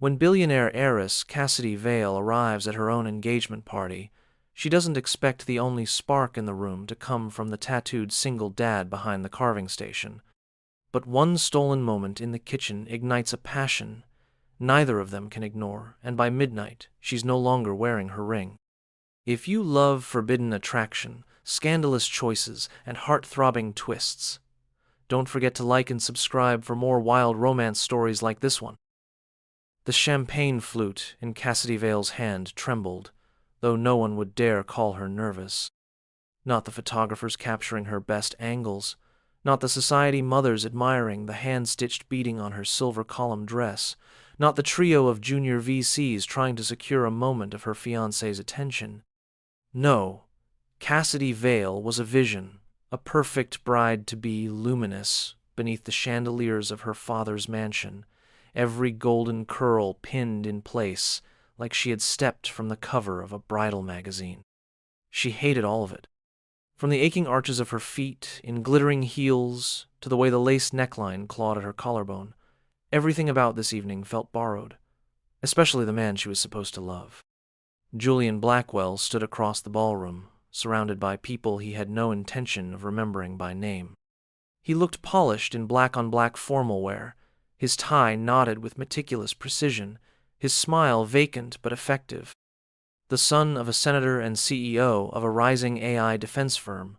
When billionaire heiress Cassidy Vale arrives at her own engagement party, she doesn't expect the only spark in the room to come from the tattooed single dad behind the carving station. But one stolen moment in the kitchen ignites a passion neither of them can ignore, and by midnight she's no longer wearing her ring. If you love forbidden attraction, scandalous choices, and heart-throbbing twists, don't forget to like and subscribe for more wild romance stories like this one. The champagne flute in Cassidy Vale's hand trembled, though no one would dare call her nervous. Not the photographers capturing her best angles, not the society mothers admiring the hand-stitched beading on her silver column dress, not the trio of junior VCs trying to secure a moment of her fiancé's attention. No, Cassidy Vale was a vision, a perfect bride-to-be luminous beneath the chandeliers of her father's mansion, every golden curl pinned in place like she had stepped from the cover of a bridal magazine. She hated all of it. From the aching arches of her feet, in glittering heels, to the way the lace neckline clawed at her collarbone, everything about this evening felt borrowed, especially the man she was supposed to love. Julian Blackwell stood across the ballroom, surrounded by people he had no intention of remembering by name. He looked polished in black-on-black formal wear, his tie knotted with meticulous precision, his smile vacant but effective. The son of a senator and CEO of a rising AI defense firm,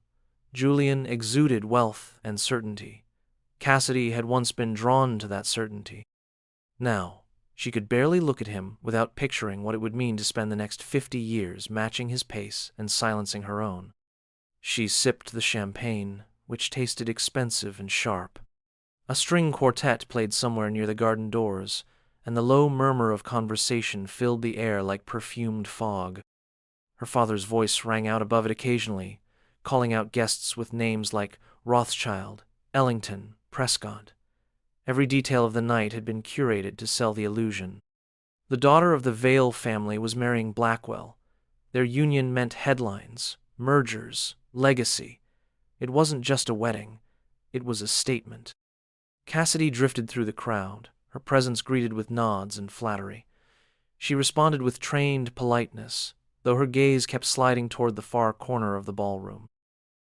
Julian exuded wealth and certainty. Cassidy had once been drawn to that certainty. Now, she could barely look at him without picturing what it would mean to spend the next 50 years matching his pace and silencing her own. She sipped the champagne, which tasted expensive and sharp. A string quartet played somewhere near the garden doors, and the low murmur of conversation filled the air like perfumed fog. Her father's voice rang out above it occasionally, calling out guests with names like Rothschild, Ellington, Prescott. Every detail of the night had been curated to sell the illusion. The daughter of the Vale family was marrying Blackwell. Their union meant headlines, mergers, legacy. It wasn't just a wedding. It was a statement. Cassidy drifted through the crowd, her presence greeted with nods and flattery. She responded with trained politeness, though her gaze kept sliding toward the far corner of the ballroom.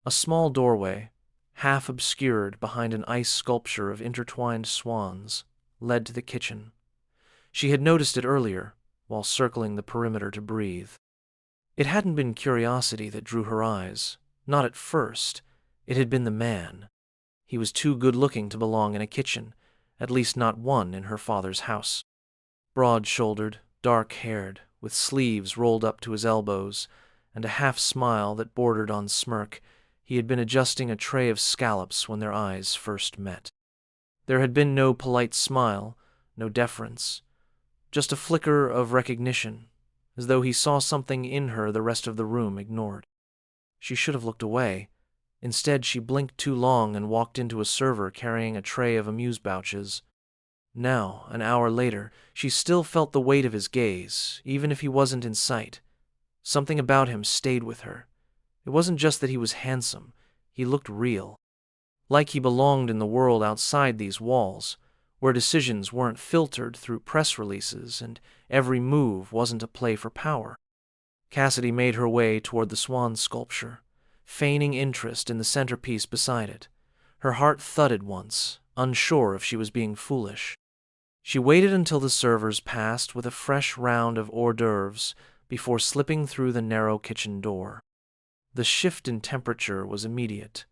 A small doorway, half obscured behind an ice sculpture of intertwined swans, led to the kitchen. She had noticed it earlier, while circling the perimeter to breathe. It hadn't been curiosity that drew her eyes, not at first. It had been the man. He was too good-looking to belong in a kitchen, at least not one in her father's house. Broad-shouldered, dark-haired, with sleeves rolled up to his elbows, and a half-smile that bordered on smirk, he had been adjusting a tray of scallops when their eyes first met. There had been no polite smile, no deference, just a flicker of recognition, as though he saw something in her the rest of the room ignored. She should have looked away. Instead, she blinked too long and walked into a server carrying a tray of amuse-bouches. Now, an hour later, she still felt the weight of his gaze, even if he wasn't in sight. Something about him stayed with her. It wasn't just that he was handsome. He looked real. Like he belonged in the world outside these walls, where decisions weren't filtered through press releases and every move wasn't a play for power. Cassidy made her way toward the swan sculpture, feigning interest in the centerpiece beside it. Her heart thudded once, unsure if she was being foolish. She waited until the servers passed with a fresh round of hors d'oeuvres before slipping through the narrow kitchen door. The shift in temperature was immediate.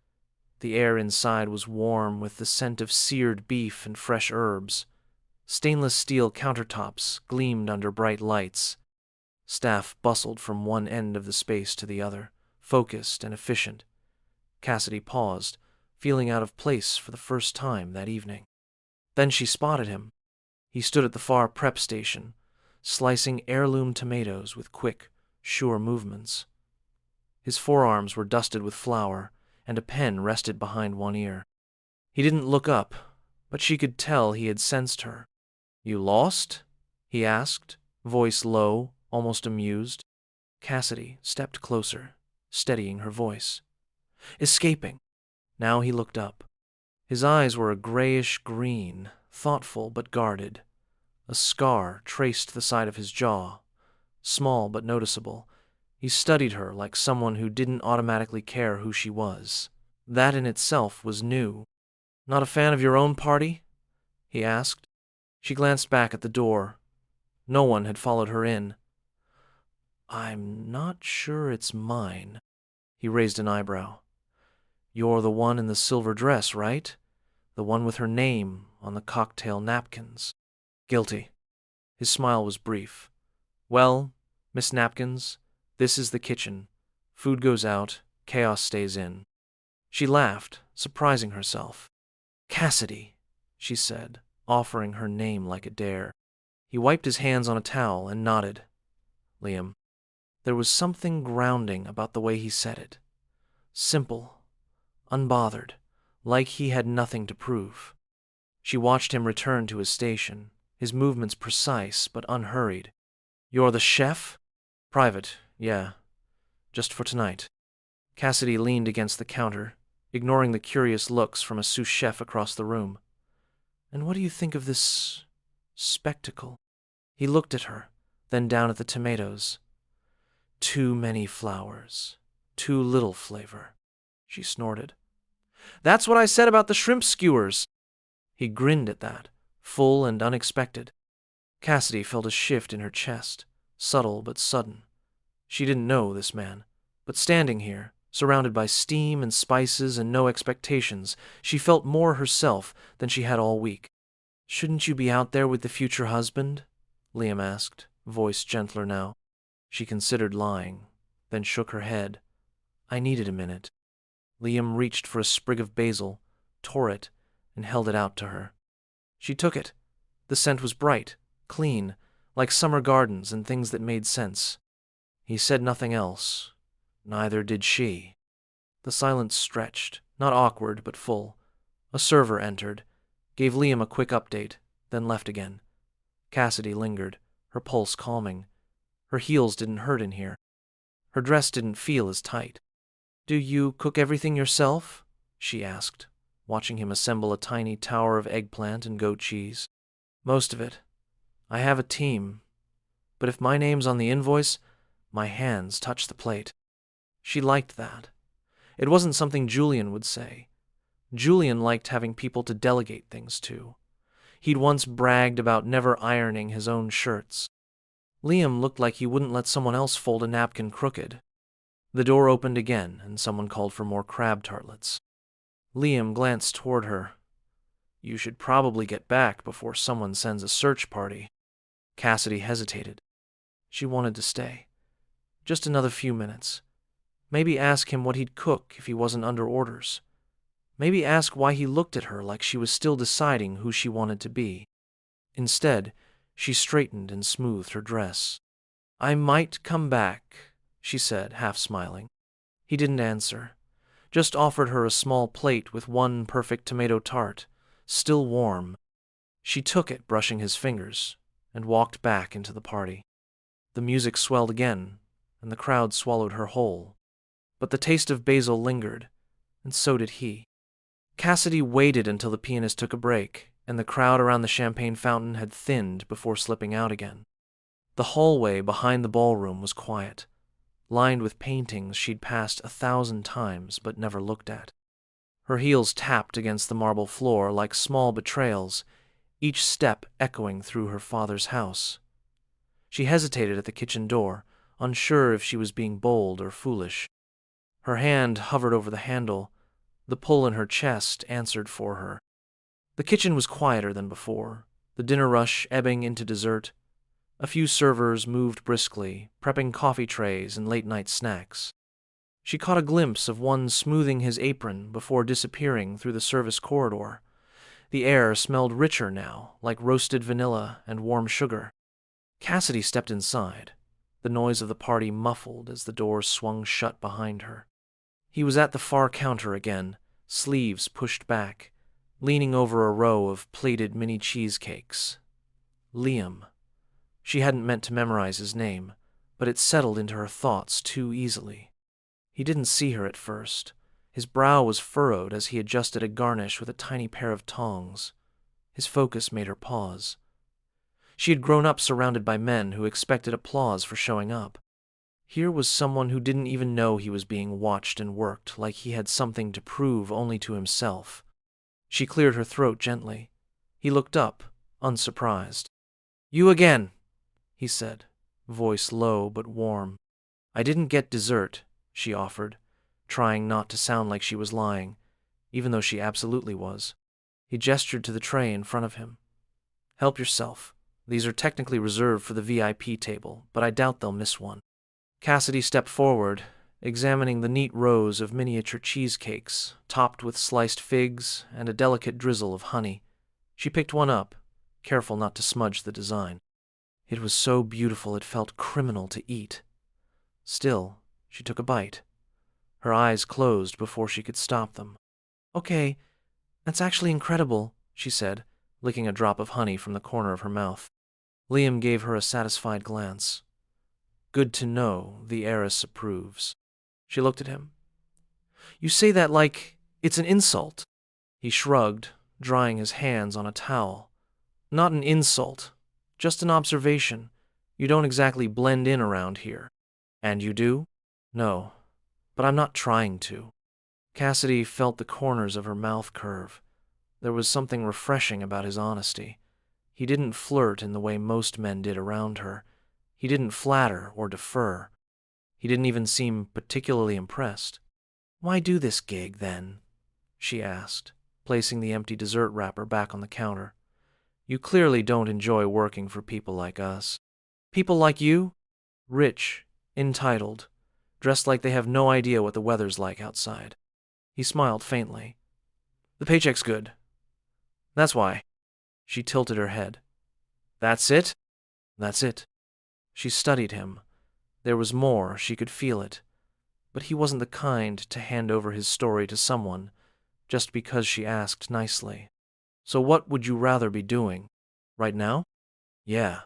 The air inside was warm with the scent of seared beef and fresh herbs. Stainless steel countertops gleamed under bright lights. Staff bustled from one end of the space to the other, focused and efficient. Cassidy paused, feeling out of place for the first time that evening. Then she spotted him. He stood at the far prep station, slicing heirloom tomatoes with quick, sure movements. His forearms were dusted with flour, and a pen rested behind one ear. He didn't look up, but she could tell he had sensed her. "You lost?" he asked, voice low, almost amused. Cassidy stepped closer, steadying her voice. "Escaping." Now he looked up. His eyes were a grayish green, thoughtful but guarded. A scar traced the side of his jaw, small but noticeable. He studied her like someone who didn't automatically care who she was. That in itself was new. "Not a fan of your own party?" he asked. She glanced back at the door. No one had followed her in. "I'm not sure it's mine." He raised an eyebrow. "You're the one in the silver dress, right? The one with her name on the cocktail napkins." "Guilty." His smile was brief. "Well, Miss Napkins, this is the kitchen. Food goes out, chaos stays in." She laughed, surprising herself. "Cassidy," she said, offering her name like a dare. He wiped his hands on a towel and nodded. "Liam." There was something grounding about the way he said it. Simple, unbothered, like he had nothing to prove. She watched him return to his station, his movements precise but unhurried. "You're the chef?" "Private, yeah. Just for tonight." Cassidy leaned against the counter, ignoring the curious looks from a sous chef across the room. "And what do you think of this spectacle?" He looked at her, then down at the tomatoes. "Too many flowers, too little flavor," she snorted. "That's what I said about the shrimp skewers." He grinned at that, full and unexpected. Cassidy felt a shift in her chest, subtle but sudden. She didn't know this man, but standing here, surrounded by steam and spices and no expectations, she felt more herself than she had all week. "Shouldn't you be out there with the future husband?" Liam asked, voice gentler now. She considered lying, then shook her head. "I needed a minute." Liam reached for a sprig of basil, tore it, and held it out to her. She took it. The scent was bright, clean, like summer gardens and things that made sense. He said nothing else. Neither did she. The silence stretched, not awkward but full. A server entered, gave Liam a quick update, then left again. Cassidy lingered, her pulse calming. Her heels didn't hurt in here. Her dress didn't feel as tight. "Do you cook everything yourself?" she asked, watching him assemble a tiny tower of eggplant and goat cheese. "Most of it. I have a team. But if my name's on the invoice, my hands touch the plate." She liked that. It wasn't something Julian would say. Julian liked having people to delegate things to. He'd once bragged about never ironing his own shirts. Liam looked like he wouldn't let someone else fold a napkin crooked. The door opened again, and someone called for more crab tartlets. Liam glanced toward her. "You should probably get back before someone sends a search party." Cassidy hesitated. She wanted to stay. Just another few minutes. Maybe ask him what he'd cook if he wasn't under orders. Maybe ask why he looked at her like she was still deciding who she wanted to be. Instead, she straightened and smoothed her dress. "I might come back," she said, half smiling. He didn't answer, just offered her a small plate with one perfect tomato tart, still warm. She took it, brushing his fingers, and walked back into the party. The music swelled again, and the crowd swallowed her whole. But the taste of basil lingered, and so did he. Cassidy waited until the pianist took a break, and the crowd around the champagne fountain had thinned before slipping out again. The hallway behind the ballroom was quiet, lined with paintings she'd passed 1,000 times but never looked at. Her heels tapped against the marble floor like small betrayals, each step echoing through her father's house. She hesitated at the kitchen door, unsure if she was being bold or foolish. Her hand hovered over the handle. The pull in her chest answered for her. The kitchen was quieter than before, the dinner rush ebbing into dessert. A few servers moved briskly, prepping coffee trays and late-night snacks. She caught a glimpse of one smoothing his apron before disappearing through the service corridor. The air smelled richer now, like roasted vanilla and warm sugar. Cassidy stepped inside, the noise of the party muffled as the door swung shut behind her. He was at the far counter again, sleeves pushed back, leaning over a row of plated mini cheesecakes. Liam. She hadn't meant to memorize his name, but it settled into her thoughts too easily. He didn't see her at first. His brow was furrowed as he adjusted a garnish with a tiny pair of tongs. His focus made her pause. She had grown up surrounded by men who expected applause for showing up. Here was someone who didn't even know he was being watched and worked, like he had something to prove only to himself. She cleared her throat gently. He looked up, unsurprised. "You again," he said, voice low but warm. "I didn't get dessert," she offered, trying not to sound like she was lying, even though she absolutely was. He gestured to the tray in front of him. "Help yourself. These are technically reserved for the VIP table, but I doubt they'll miss one." Cassidy stepped forward, examining the neat rows of miniature cheesecakes, topped with sliced figs and a delicate drizzle of honey. She picked one up, careful not to smudge the design. It was so beautiful it felt criminal to eat. Still, she took a bite. Her eyes closed before she could stop them. "Okay, that's actually incredible," she said, licking a drop of honey from the corner of her mouth. Liam gave her a satisfied glance. "Good to know the heiress approves." She looked at him. "You say that like it's an insult." He shrugged, drying his hands on a towel. "Not an insult, just an observation. You don't exactly blend in around here." "And you do?" "No, but I'm not trying to." Cassidy felt the corners of her mouth curve. There was something refreshing about his honesty. He didn't flirt in the way most men did around her. He didn't flatter or defer. He didn't even seem particularly impressed. "Why do this gig, then?" she asked, placing the empty dessert wrapper back on the counter. "You clearly don't enjoy working for people like us." "People like you? Rich, entitled, dressed like they have no idea what the weather's like outside." He smiled faintly. "The paycheck's good. That's why." She tilted her head. "That's it?" "That's it." She studied him. There was more, she could feel it. But he wasn't the kind to hand over his story to someone, just because she asked nicely. "So what would you rather be doing? Right now?" "Yeah."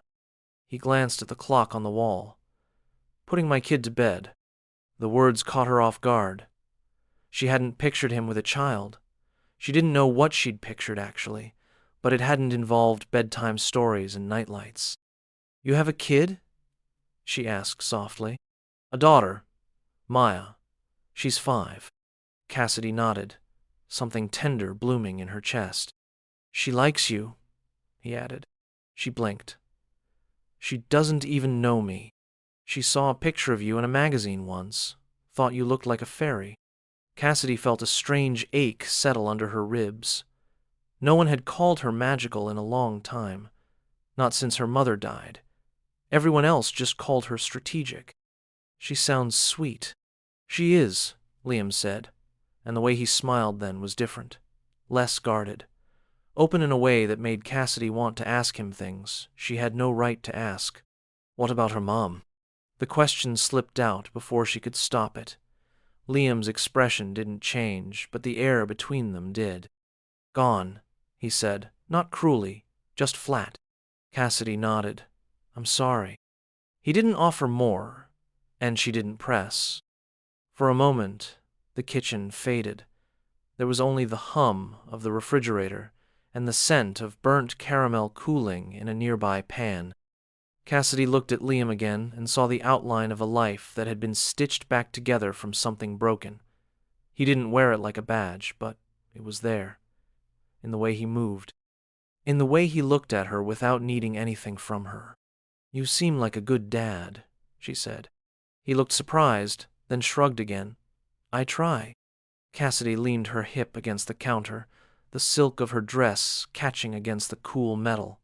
He glanced at the clock on the wall. "Putting my kid to bed." The words caught her off guard. She hadn't pictured him with a child. She didn't know what she'd pictured, actually, but it hadn't involved bedtime stories and nightlights. "You have a kid?" she asked softly. "A daughter, Maya. She's 5. Cassidy nodded, something tender blooming in her chest. "She likes you," he added. She blinked. "She doesn't even know me. She saw a picture of you in a magazine once, thought you looked like a fairy." Cassidy felt a strange ache settle under her ribs. No one had called her magical in a long time, not since her mother died. Everyone else just called her strategic. "She sounds sweet." "She is," Liam said, and the way he smiled then was different, less guarded, open in a way that made Cassidy want to ask him things she had no right to ask. "What about her mom?" The question slipped out before she could stop it. Liam's expression didn't change, but the air between them did. "Gone," he said, not cruelly, just flat. Cassidy nodded. "I'm sorry." He didn't offer more, and she didn't press. For a moment, the kitchen faded. There was only the hum of the refrigerator and the scent of burnt caramel cooling in a nearby pan. Cassidy looked at Liam again and saw the outline of a life that had been stitched back together from something broken. He didn't wear it like a badge, but it was there, in the way he moved, in the way he looked at her without needing anything from her. "You seem like a good dad," she said. He looked surprised, then shrugged again. "I try." Cassidy leaned her hip against the counter, the silk of her dress catching against the cool metal.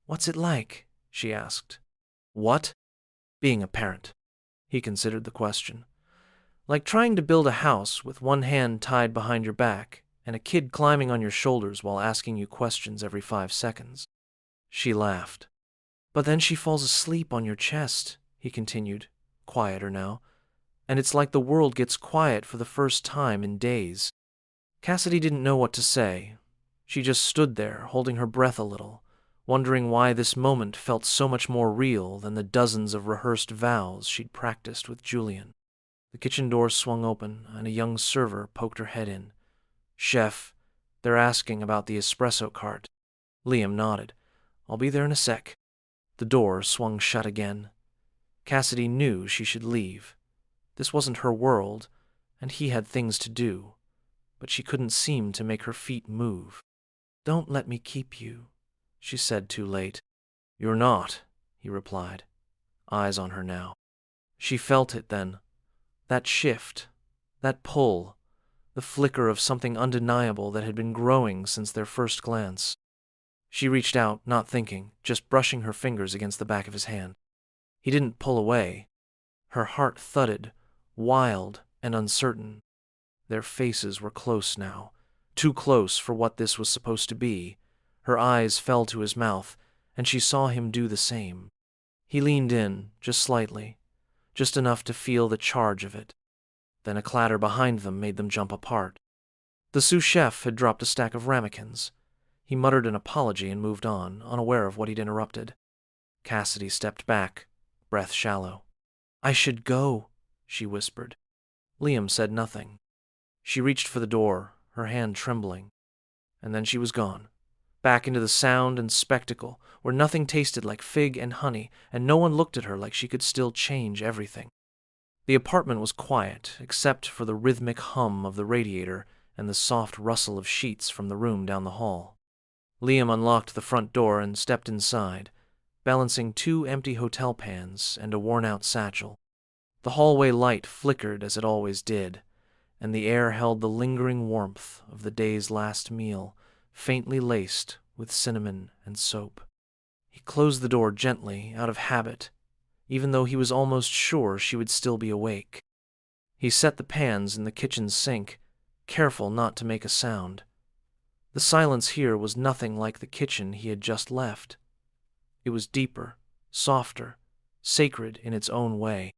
"What's it like?" she asked. "What?" "Being a parent." He considered the question. "Like trying to build a house with one hand tied behind your back and a kid climbing on your shoulders while asking you questions every 5 seconds. She laughed. "But then she falls asleep on your chest," he continued, quieter now, "and it's like the world gets quiet for the first time in days." Cassidy didn't know what to say. She just stood there, holding her breath a little, wondering why this moment felt so much more real than the dozens of rehearsed vows she'd practiced with Julian. The kitchen door swung open, and a young server poked her head in. "Chef, they're asking about the espresso cart." Liam nodded. "I'll be there in a sec." The door swung shut again. Cassidy knew she should leave. This wasn't her world, and he had things to do, but she couldn't seem to make her feet move. "Don't let me keep you," she said too late. "You're not," he replied, eyes on her now. She felt it then, that shift, that pull, the flicker of something undeniable that had been growing since their first glance. She reached out, not thinking, just brushing her fingers against the back of his hand. He didn't pull away. Her heart thudded, wild and uncertain. Their faces were close now, too close for what this was supposed to be. Her eyes fell to his mouth, and she saw him do the same. He leaned in, just slightly, just enough to feel the charge of it. Then a clatter behind them made them jump apart. The sous chef had dropped a stack of ramekins. He muttered an apology and moved on, unaware of what he'd interrupted. Cassidy stepped back, breath shallow. "I should go," she whispered. Liam said nothing. She reached for the door, her hand trembling. And then she was gone, back into the sound and spectacle, where nothing tasted like fig and honey, and no one looked at her like she could still change everything. The apartment was quiet, except for the rhythmic hum of the radiator and the soft rustle of sheets from the room down the hall. Liam unlocked the front door and stepped inside, balancing 2 empty hotel pans and a worn-out satchel. The hallway light flickered as it always did, and the air held the lingering warmth of the day's last meal, faintly laced with cinnamon and soap. He closed the door gently, out of habit, even though he was almost sure she would still be awake. He set the pans in the kitchen sink, careful not to make a sound. The silence here was nothing like the kitchen he had just left. It was deeper, softer, sacred in its own way.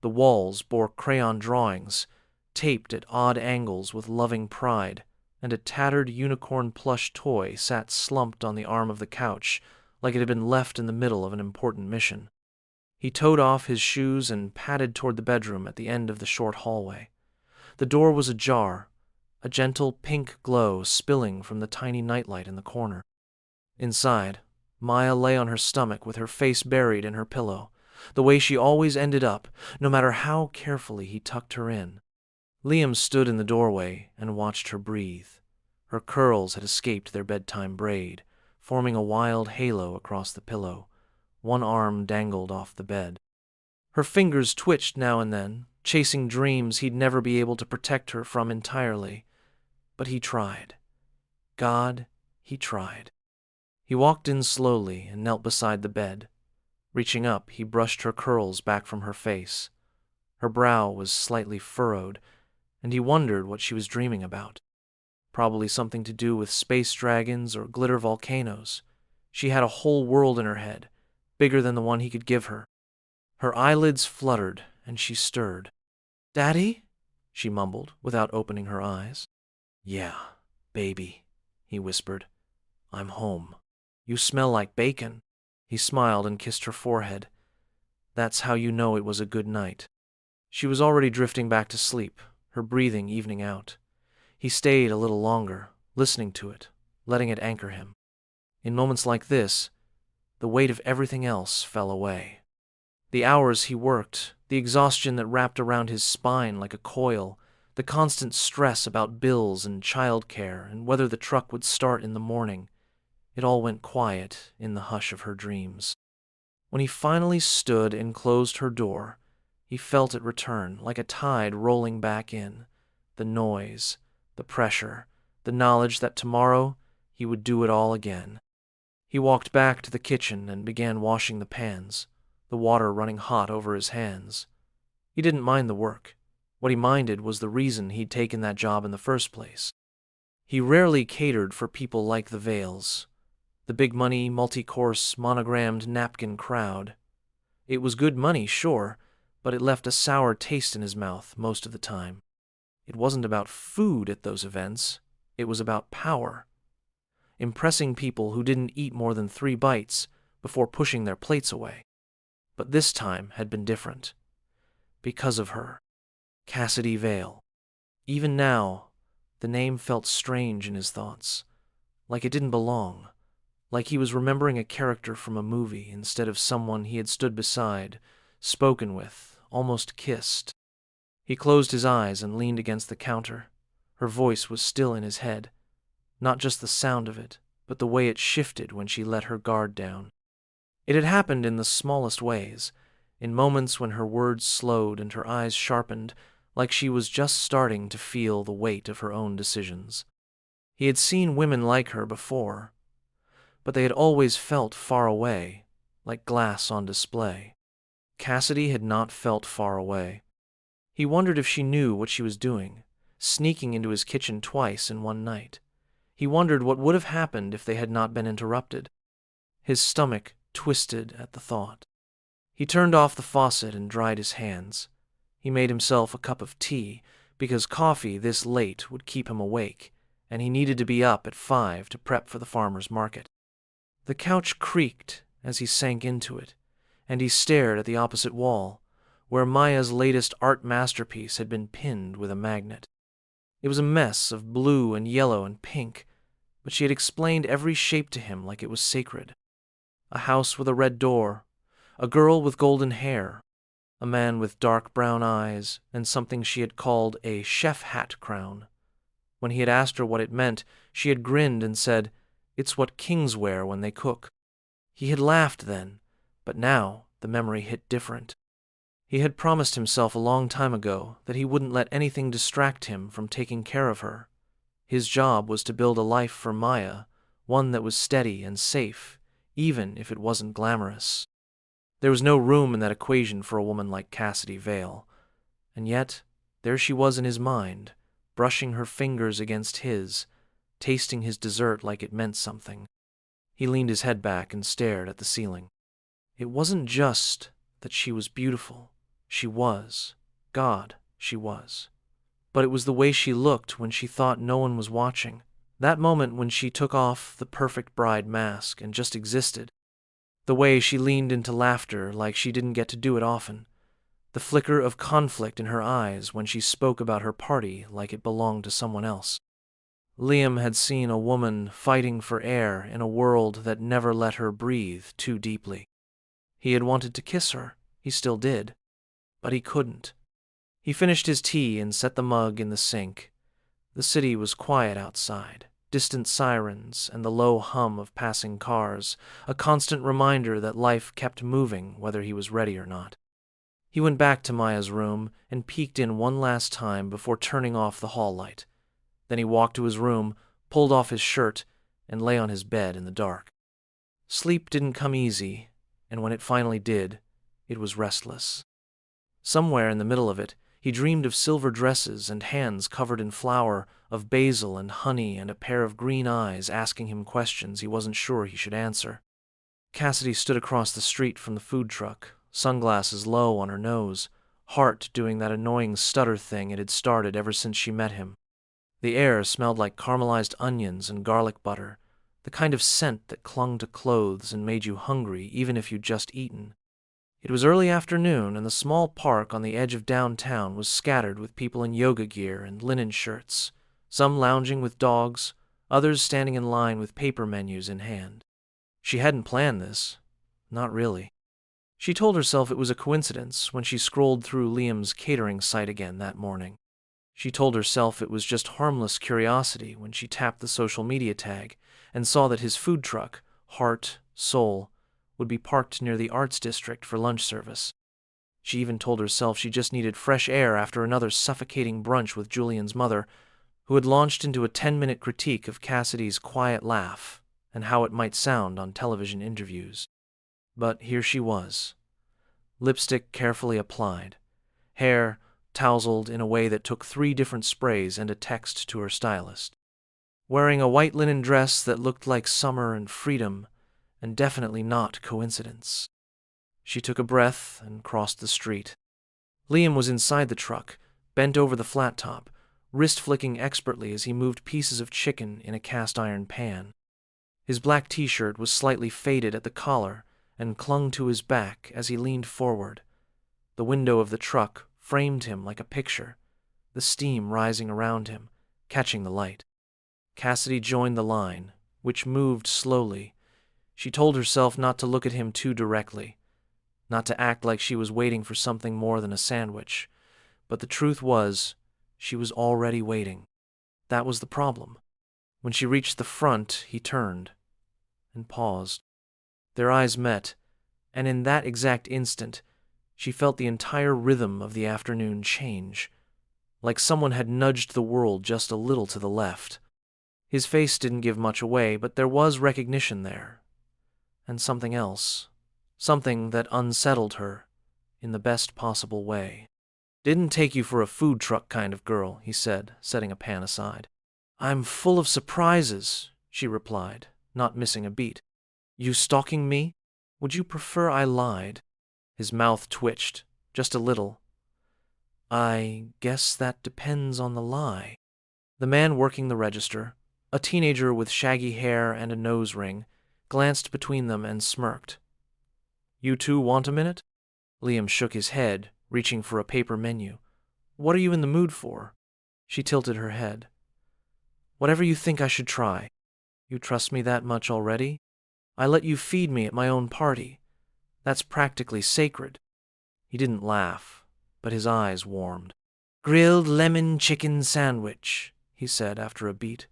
The walls bore crayon drawings, taped at odd angles with loving pride, and a tattered unicorn plush toy sat slumped on the arm of the couch like it had been left in the middle of an important mission. He toed off his shoes and padded toward the bedroom at the end of the short hallway. The door was ajar, a gentle pink glow spilling from the tiny nightlight in the corner. Inside, Maya lay on her stomach with her face buried in her pillow, the way she always ended up, no matter how carefully he tucked her in. Liam stood in the doorway and watched her breathe. Her curls had escaped their bedtime braid, forming a wild halo across the pillow. One arm dangled off the bed. Her fingers twitched now and then, chasing dreams he'd never be able to protect her from entirely. But he tried. God, he tried. He walked in slowly and knelt beside the bed. Reaching up, he brushed her curls back from her face. Her brow was slightly furrowed, and he wondered what she was dreaming about. Probably something to do with space dragons or glitter volcanoes. She had a whole world in her head, bigger than the one he could give her. Her eyelids fluttered, and she stirred. "Daddy?" she mumbled, without opening her eyes. "Yeah, baby," he whispered. "I'm home. You smell like bacon." He smiled and kissed her forehead. "That's how you know it was a good night." She was already drifting back to sleep, her breathing evening out. He stayed a little longer, listening to it, letting it anchor him. In moments like this, the weight of everything else fell away. The hours he worked, the exhaustion that wrapped around his spine like a coil, the constant stress about bills and childcare and whether the truck would start in the morning, it all went quiet in the hush of her dreams. When he finally stood and closed her door, he felt it return like a tide rolling back in, the noise, the pressure, the knowledge that tomorrow he would do it all again. He walked back to the kitchen and began washing the pans, the water running hot over his hands. He didn't mind the work. What he minded was the reason he'd taken that job in the first place. He rarely catered for people like the Vales, the big-money, multi-course, monogrammed napkin crowd. It was good money, sure, but it left a sour taste in his mouth most of the time. It wasn't about food at those events. It was about power. Impressing people who didn't eat more than 3 bites before pushing their plates away. But this time had been different. Because of her. Cassidy Vale. Even now, the name felt strange in his thoughts, like it didn't belong, like he was remembering a character from a movie instead of someone he had stood beside, spoken with, almost kissed. He closed his eyes and leaned against the counter. Her voice was still in his head, not just the sound of it, but the way it shifted when she let her guard down. It had happened in the smallest ways, in moments when her words slowed and her eyes sharpened, like she was just starting to feel the weight of her own decisions. He had seen women like her before, but they had always felt far away, like glass on display. Cassidy had not felt far away. He wondered if she knew what she was doing, sneaking into his kitchen twice in one night. He wondered what would have happened if they had not been interrupted. His stomach twisted at the thought. He turned off the faucet and dried his hands. He made himself a cup of tea, because coffee this late would keep him awake, and he needed to be up at 5 to prep for the farmer's market. The couch creaked as he sank into it, and he stared at the opposite wall, where Maya's latest art masterpiece had been pinned with a magnet. It was a mess of blue and yellow and pink, but she had explained every shape to him like it was sacred. A house with a red door, a girl with golden hair, a man with dark brown eyes, and something she had called a chef hat crown. When he had asked her what it meant, she had grinned and said, "It's what kings wear when they cook." He had laughed then, but now the memory hit different. He had promised himself a long time ago that he wouldn't let anything distract him from taking care of her. His job was to build a life for Maya, one that was steady and safe, even if it wasn't glamorous. There was no room in that equation for a woman like Cassidy Vale, and yet there she was in his mind, brushing her fingers against his, tasting his dessert like it meant something. He leaned his head back and stared at the ceiling. It wasn't just that she was beautiful. She was. God, she was. But it was the way she looked when she thought no one was watching. That moment when she took off the perfect bride mask and just existed. The way she leaned into laughter like she didn't get to do it often. The flicker of conflict in her eyes when she spoke about her party like it belonged to someone else. Liam had seen a woman fighting for air in a world that never let her breathe too deeply. He had wanted to kiss her. He still did. But he couldn't. He finished his tea and set the mug in the sink. The city was quiet outside, distant sirens and the low hum of passing cars, a constant reminder that life kept moving whether he was ready or not. He went back to Maya's room and peeked in one last time before turning off the hall light. Then he walked to his room, pulled off his shirt, and lay on his bed in the dark. Sleep didn't come easy, and when it finally did, it was restless. Somewhere in the middle of it, he dreamed of silver dresses and hands covered in flour, of basil and honey and a pair of green eyes asking him questions he wasn't sure he should answer. Cassidy stood across the street from the food truck, sunglasses low on her nose, heart doing that annoying stutter thing it had started ever since she met him. The air smelled like caramelized onions and garlic butter, the kind of scent that clung to clothes and made you hungry even if you'd just eaten. It was early afternoon, and the small park on the edge of downtown was scattered with people in yoga gear and linen shirts, some lounging with dogs, others standing in line with paper menus in hand. She hadn't planned this. Not really. She told herself it was a coincidence when she scrolled through Liam's catering site again that morning. She told herself it was just harmless curiosity when she tapped the social media tag and saw that his food truck, Heart, Soul, would be parked near the arts district for lunch service. She even told herself she just needed fresh air after another suffocating brunch with Julian's mother, who had launched into a 10-minute critique of Cassidy's quiet laugh and how it might sound on television interviews. But here she was, lipstick carefully applied, hair tousled in a way that took 3 different sprays and a text to her stylist, wearing a white linen dress that looked like summer and freedom, and definitely not coincidence. She took a breath and crossed the street. Liam was inside the truck, bent over the flat top, wrist flicking expertly as he moved pieces of chicken in a cast-iron pan. His black t-shirt was slightly faded at the collar and clung to his back as he leaned forward. The window of the truck framed him like a picture, the steam rising around him, catching the light. Cassidy joined the line, which moved slowly, She told herself not to look at him too directly, not to act like she was waiting for something more than a sandwich. But the truth was, she was already waiting. That was the problem. When she reached the front, he turned and paused. Their eyes met, and in that exact instant, she felt the entire rhythm of the afternoon change, like someone had nudged the world just a little to the left. His face didn't give much away, but there was recognition there. And something else. Something that unsettled her in the best possible way. "Didn't take you for a food truck kind of girl," he said, setting a pan aside. "I'm full of surprises," she replied, not missing a beat. "You stalking me? Would you prefer I lied?" His mouth twitched, just a little. "I guess that depends on the lie." The man working the register, a teenager with shaggy hair and a nose ring, glanced between them and smirked. "You two want a minute?" Liam shook his head, reaching for a paper menu. "What are you in the mood for?" She tilted her head. "Whatever you think I should try. You trust me that much already? I let you feed me at my own party. That's practically sacred." He didn't laugh, but his eyes warmed. "Grilled lemon chicken sandwich," he said after a beat,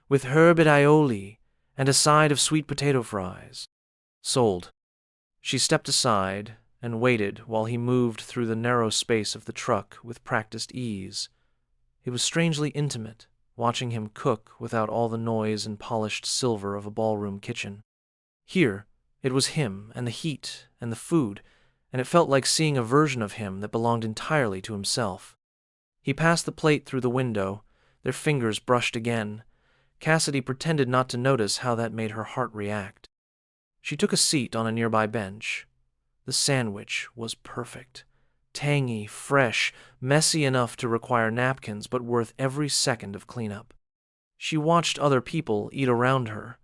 "with herb and aioli and a side of sweet potato fries." Sold. She stepped aside and waited while he moved through the narrow space of the truck with practiced ease. It was strangely intimate, watching him cook without all the noise and polished silver of a ballroom kitchen. Here, it was him and the heat and the food, and it felt like seeing a version of him that belonged entirely to himself. He passed the plate through the window. Their fingers brushed again. Cassidy pretended not to notice how that made her heart react. She took a seat on a nearby bench. The sandwich was perfect. Tangy, fresh, messy enough to require napkins, but worth every second of cleanup. She watched other people eat around her,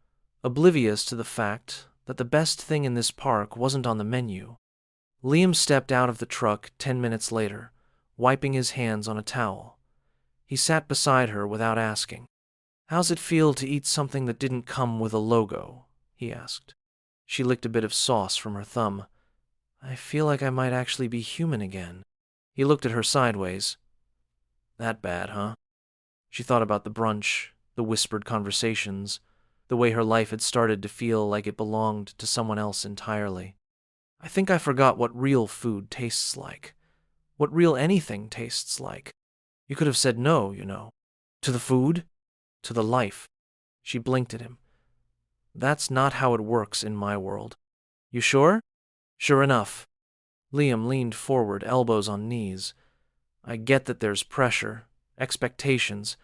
oblivious to the fact that the best thing in this park wasn't on the menu. Liam stepped out of the truck 10 minutes later, wiping his hands on a towel. He sat beside her without asking. "How's it feel to eat something that didn't come with a logo?" he asked. She licked a bit of sauce from her thumb. "I feel like I might actually be human again." He looked at her sideways. "That bad, huh?" She thought about the brunch, the whispered conversations, the way her life had started to feel like it belonged to someone else entirely. "I think I forgot what real food tastes like. What real anything tastes like. You could have said no, you know. To the food? To the life." She blinked at him. "That's not how it works in my world." "You sure?" "Sure enough." Liam leaned forward, elbows on knees. "I get that there's pressure, expectations,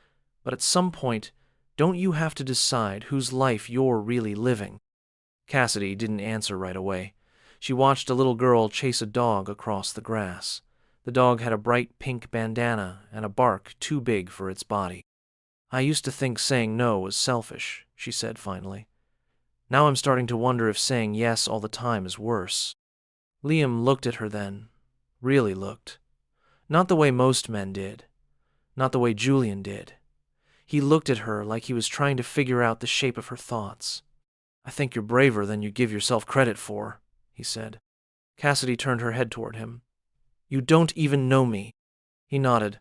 but at some point, don't you have to decide whose life you're really living?" Cassidy didn't answer right away. She watched a little girl chase a dog across the grass. The dog had a bright pink bandana and a bark too big for its body. "I used to think saying no was selfish," she said finally. "Now I'm starting to wonder if saying yes all the time is worse." Liam looked at her then, really looked. Not the way most men did. Not the way Julian did. He looked at her like he was trying to figure out the shape of her thoughts. "I think you're braver than you give yourself credit for," he said. Cassidy turned her head toward him. "You don't even know me." He nodded.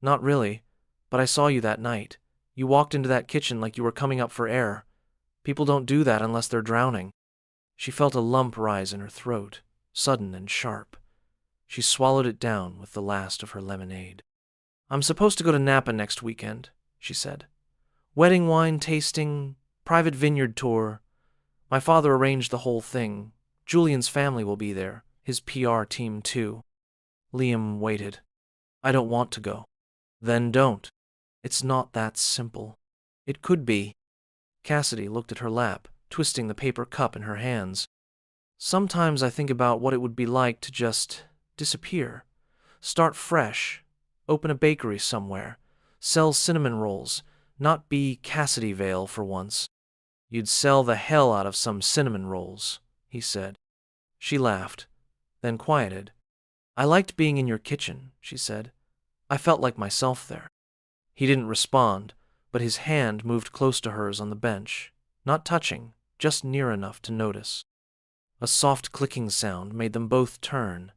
"Not really, but I saw you that night. You walked into that kitchen like you were coming up for air. People don't do that unless they're drowning." She felt a lump rise in her throat, sudden and sharp. She swallowed it down with the last of her lemonade. "I'm supposed to go to Napa next weekend," she said. "Wedding wine tasting, private vineyard tour. My father arranged the whole thing. Julian's family will be there, his PR team too." Liam waited. "I don't want to go." "Then don't." "It's not that simple." "It could be." Cassidy looked at her lap, twisting the paper cup in her hands. "Sometimes I think about what it would be like to just disappear. Start fresh. Open a bakery somewhere. Sell cinnamon rolls. Not be Cassidy Vale for once." "You'd sell the hell out of some cinnamon rolls," he said. She laughed, then quieted. "I liked being in your kitchen," she said. "I felt like myself there." He didn't respond, but his hand moved close to hers on the bench, not touching, just near enough to notice. A soft clicking sound made them both turn.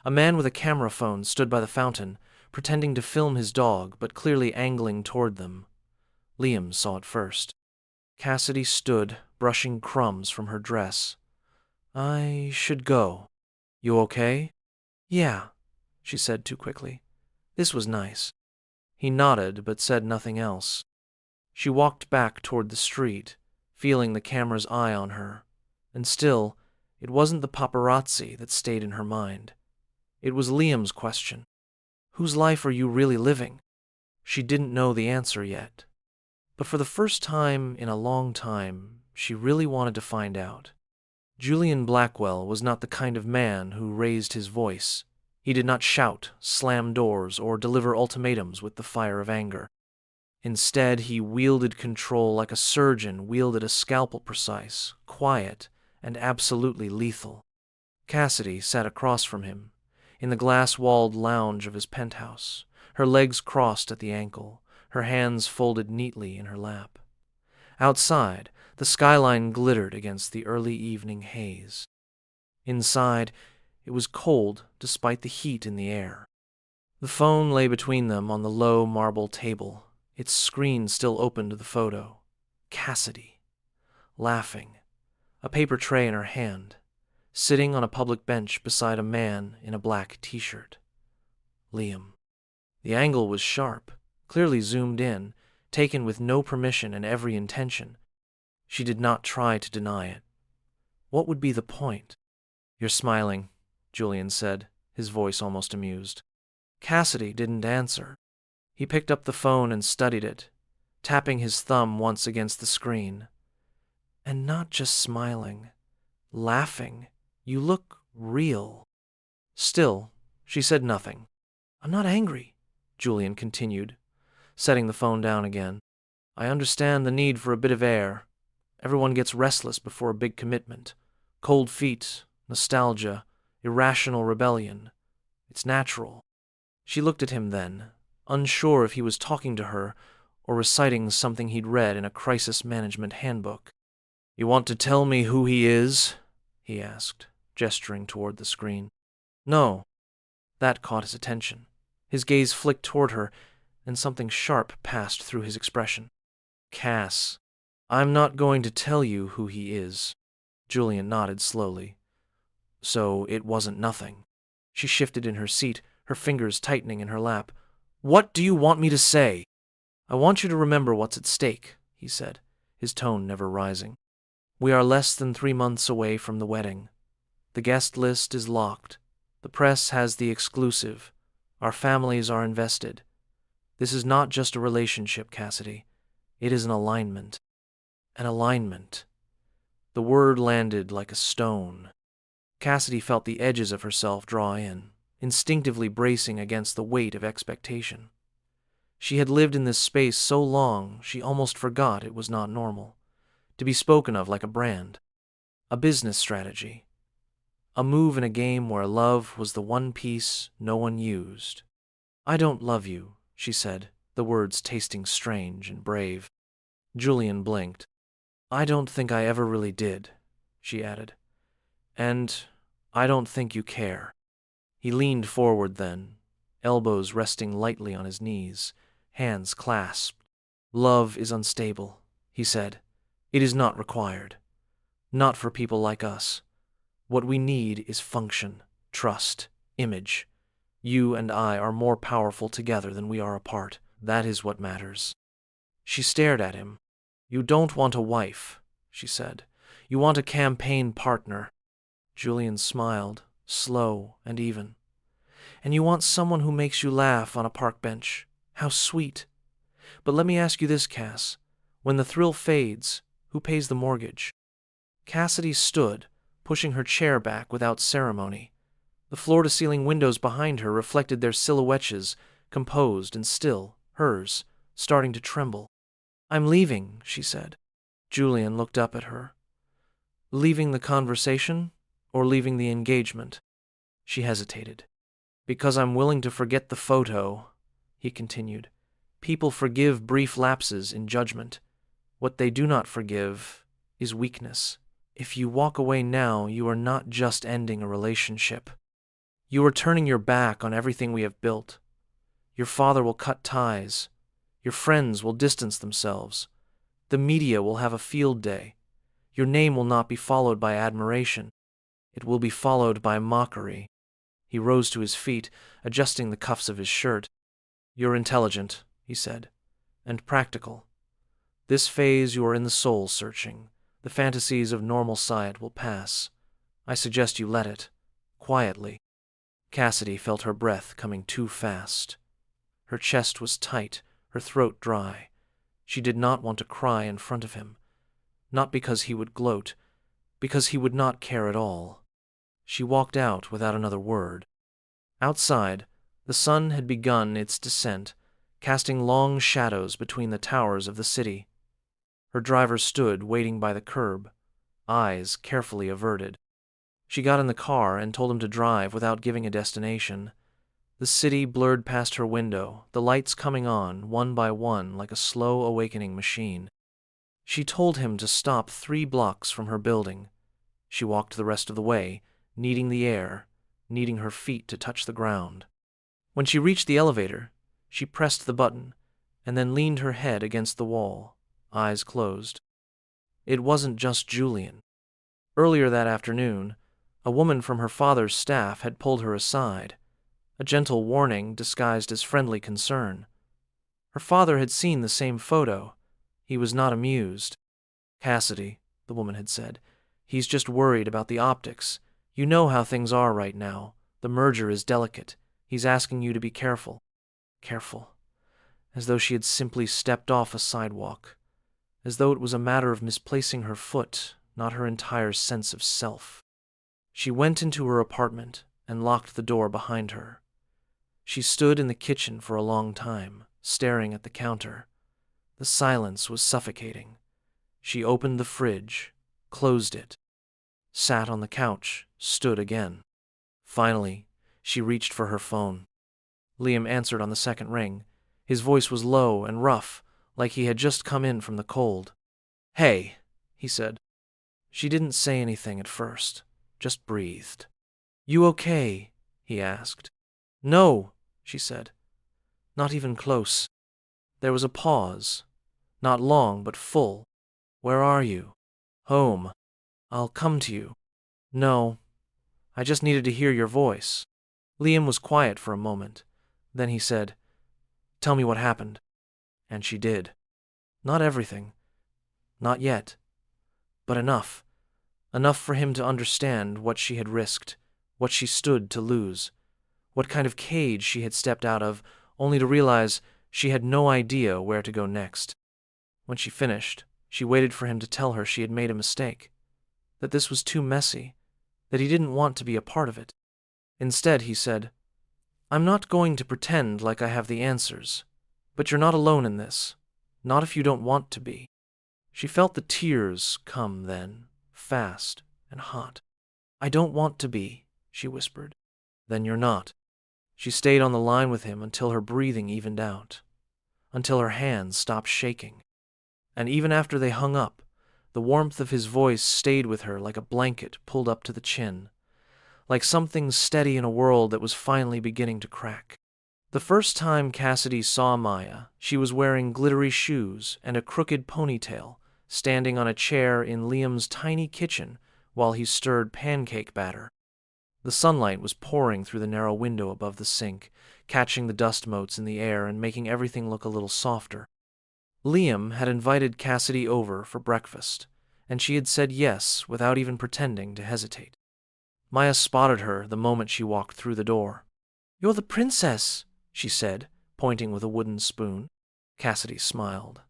A man with a camera phone stood by the fountain, pretending to film his dog, but clearly angling toward them. Liam saw it first. Cassidy stood, brushing crumbs from her dress. "I should go. You okay?" "Yeah," she said too quickly. "This was nice." He nodded, but said nothing else. She walked back toward the street, feeling the camera's eye on her. And still, it wasn't the paparazzi that stayed in her mind. It was Liam's question. Whose life are you really living? She didn't know the answer yet. But for the first time in a long time, she really wanted to find out. Julian Blackwell was not the kind of man who raised his voice. He did not shout, slam doors, or deliver ultimatums with the fire of anger. Instead, he wielded control like a surgeon wielded a scalpel, precise, quiet, and absolutely lethal. Cassidy sat across from him, in the glass-walled lounge of his penthouse, her legs crossed at the ankle, her hands folded neatly in her lap. Outside, the skyline glittered against the early evening haze. Inside, it was cold despite the heat in the air. The phone lay between them on the low marble table, its screen still open to the photo. Cassidy, laughing, a paper tray in her hand, sitting on a public bench beside a man in a black t-shirt. Liam. The angle was sharp, clearly zoomed in, taken with no permission and every intention. She did not try to deny it. What would be the point? "You're smiling," Julian said, his voice almost amused. Cassidy didn't answer. He picked up the phone and studied it, tapping his thumb once against the screen. "And not just smiling, laughing. You look real." Still, she said nothing. "I'm not angry," Julian continued, setting the phone down again. "I understand the need for a bit of air. Everyone gets restless before a big commitment. Cold feet, nostalgia, irrational rebellion. It's natural." She looked at him then, unsure if he was talking to her or reciting something he'd read in a crisis management handbook. "You want to tell me who he is?" he asked, gesturing toward the screen. "No." That caught his attention. His gaze flicked toward her, and something sharp passed through his expression. "Cass, I'm not going to tell you who he is." Julian nodded slowly. "So it wasn't nothing." She shifted in her seat, her fingers tightening in her lap. "What do you want me to say?" "I want you to remember what's at stake," he said, his tone never rising. "We are less than 3 months away from the wedding. The guest list is locked. The press has the exclusive. Our families are invested. This is not just a relationship, Cassidy. It is an alignment. An alignment." The word landed like a stone. Cassidy felt the edges of herself draw in, instinctively bracing against the weight of expectation. She had lived in this space so long she almost forgot it was not normal, to be spoken of like a brand, a business strategy, a move in a game where love was the one piece no one used. "I don't love you," she said, the words tasting strange and brave. Julian blinked. "I don't think I ever really did," she added. "And I don't think you care." He leaned forward then, elbows resting lightly on his knees, hands clasped. "Love is unstable," he said. "It is not required. Not for people like us. What we need is function, trust, image. You and I are more powerful together than we are apart. That is what matters." She stared at him. "You don't want a wife," she said. "You want a campaign partner." Julian smiled, slow and even. "And you want someone who makes you laugh on a park bench. How sweet. But let me ask you this, Cass. When the thrill fades, who pays the mortgage?" Cassidy stood, pushing her chair back without ceremony. The floor-to-ceiling windows behind her reflected their silhouettes, composed and still, hers, starting to tremble. "I'm leaving," she said. Julian looked up at her. "Leaving the conversation, or leaving the engagement?" She hesitated. "Because I'm willing to forget the photo," he continued. "People forgive brief lapses in judgment. What they do not forgive is weakness. If you walk away now, you are not just ending a relationship. You are turning your back on everything we have built. Your father will cut ties. Your friends will distance themselves. The media will have a field day. Your name will not be followed by admiration. It will be followed by mockery. He rose to his feet, adjusting the cuffs of his shirt. You're intelligent, he said, and practical. This phase you are in the soul searching. The fantasies of normal sight will pass. I suggest you let it, quietly. Cassidy felt her breath coming too fast. Her chest was tight, her throat dry. She did not want to cry in front of him, not because he would gloat, because he would not care at all. She walked out without another word. Outside, the sun had begun its descent, casting long shadows between the towers of the city. Her driver stood waiting by the curb, eyes carefully averted. She got in the car and told him to drive without giving a destination. The city blurred past her window, the lights coming on, one by one, like a slow awakening machine. She told him to stop 3 blocks from her building. She walked the rest of the way, needing the air, needing her feet to touch the ground. When she reached the elevator, she pressed the button, and then leaned her head against the wall, eyes closed. It wasn't just Julian. Earlier that afternoon, a woman from her father's staff had pulled her aside, a gentle warning disguised as friendly concern. Her father had seen the same photo. He was not amused. Cassidy, the woman had said, he's just worried about the optics. You know how things are right now. The merger is delicate. He's asking you to be careful. Careful. As though she had simply stepped off a sidewalk. As though it was a matter of misplacing her foot, not her entire sense of self. She went into her apartment and locked the door behind her. She stood in the kitchen for a long time, staring at the counter. The silence was suffocating. She opened the fridge, closed it, sat on the couch, stood again. Finally, she reached for her phone. Liam answered on the second ring. His voice was low and rough, like he had just come in from the cold. "Hey," he said. She didn't say anything at first, just breathed. "You okay?" he asked. "No," she said. "Not even close." There was a pause. Not long, but full. "Where are you?" "Home." "I'll come to you." "No. I just needed to hear your voice." Liam was quiet for a moment. Then he said, "Tell me what happened." And she did. Not everything. Not yet. But enough. Enough for him to understand what she had risked, what she stood to lose, what kind of cage she had stepped out of, only to realize she had no idea where to go next. When she finished, she waited for him to tell her she had made a mistake, that this was too messy, that he didn't want to be a part of it. Instead, he said, "I'm not going to pretend like I have the answers, but you're not alone in this, not if you don't want to be." She felt the tears come then, fast and hot. "I don't want to be," she whispered. "Then you're not." She stayed on the line with him until her breathing evened out, until her hands stopped shaking. And even after they hung up, the warmth of his voice stayed with her like a blanket pulled up to the chin, like something steady in a world that was finally beginning to crack. The first time Cassidy saw Maya, she was wearing glittery shoes and a crooked ponytail, standing on a chair in Liam's tiny kitchen while he stirred pancake batter. The sunlight was pouring through the narrow window above the sink, catching the dust motes in the air and making everything look a little softer. Liam had invited Cassidy over for breakfast, and she had said yes without even pretending to hesitate. Maya spotted her the moment she walked through the door. "You're the princess," she said, pointing with a wooden spoon. Cassidy smiled.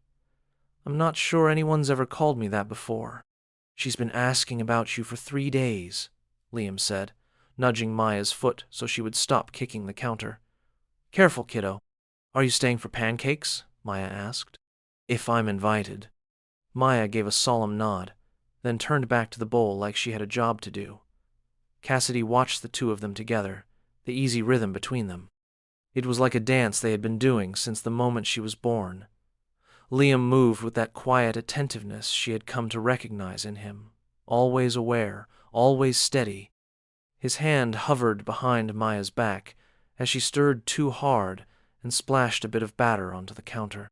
"I'm not sure anyone's ever called me that before." "She's been asking about you for 3 days," Liam said, nudging Maya's foot so she would stop kicking the counter. "Careful, kiddo." "Are you staying for pancakes?" Maya asked. "If I'm invited." Maya gave a solemn nod, then turned back to the bowl like she had a job to do. Cassidy watched the two of them together, the easy rhythm between them. It was like a dance they had been doing since the moment she was born. Liam moved with that quiet attentiveness she had come to recognize in him, always aware, always steady. His hand hovered behind Maya's back as she stirred too hard and splashed a bit of batter onto the counter.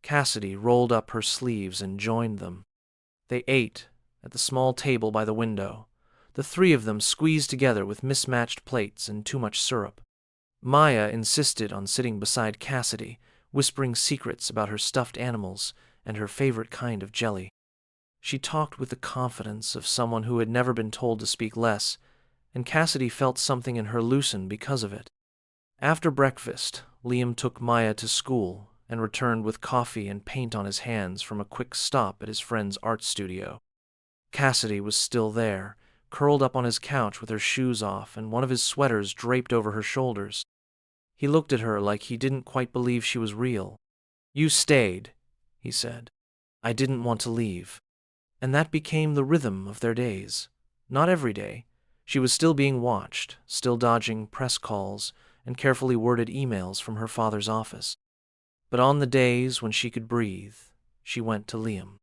Cassidy rolled up her sleeves and joined them. They ate at the small table by the window, the three of them squeezed together with mismatched plates and too much syrup. Maya insisted on sitting beside Cassidy, whispering secrets about her stuffed animals and her favorite kind of jelly. She talked with the confidence of someone who had never been told to speak less, and Cassidy felt something in her loosen because of it. After breakfast, Liam took Maya to school and returned with coffee and paint on his hands from a quick stop at his friend's art studio. Cassidy was still there, curled up on his couch with her shoes off and one of his sweaters draped over her shoulders. He looked at her like he didn't quite believe she was real. "You stayed," he said. "I didn't want to leave." And that became the rhythm of their days. Not every day. She was still being watched, still dodging press calls and carefully worded emails from her father's office. But on the days when she could breathe, she went to Liam.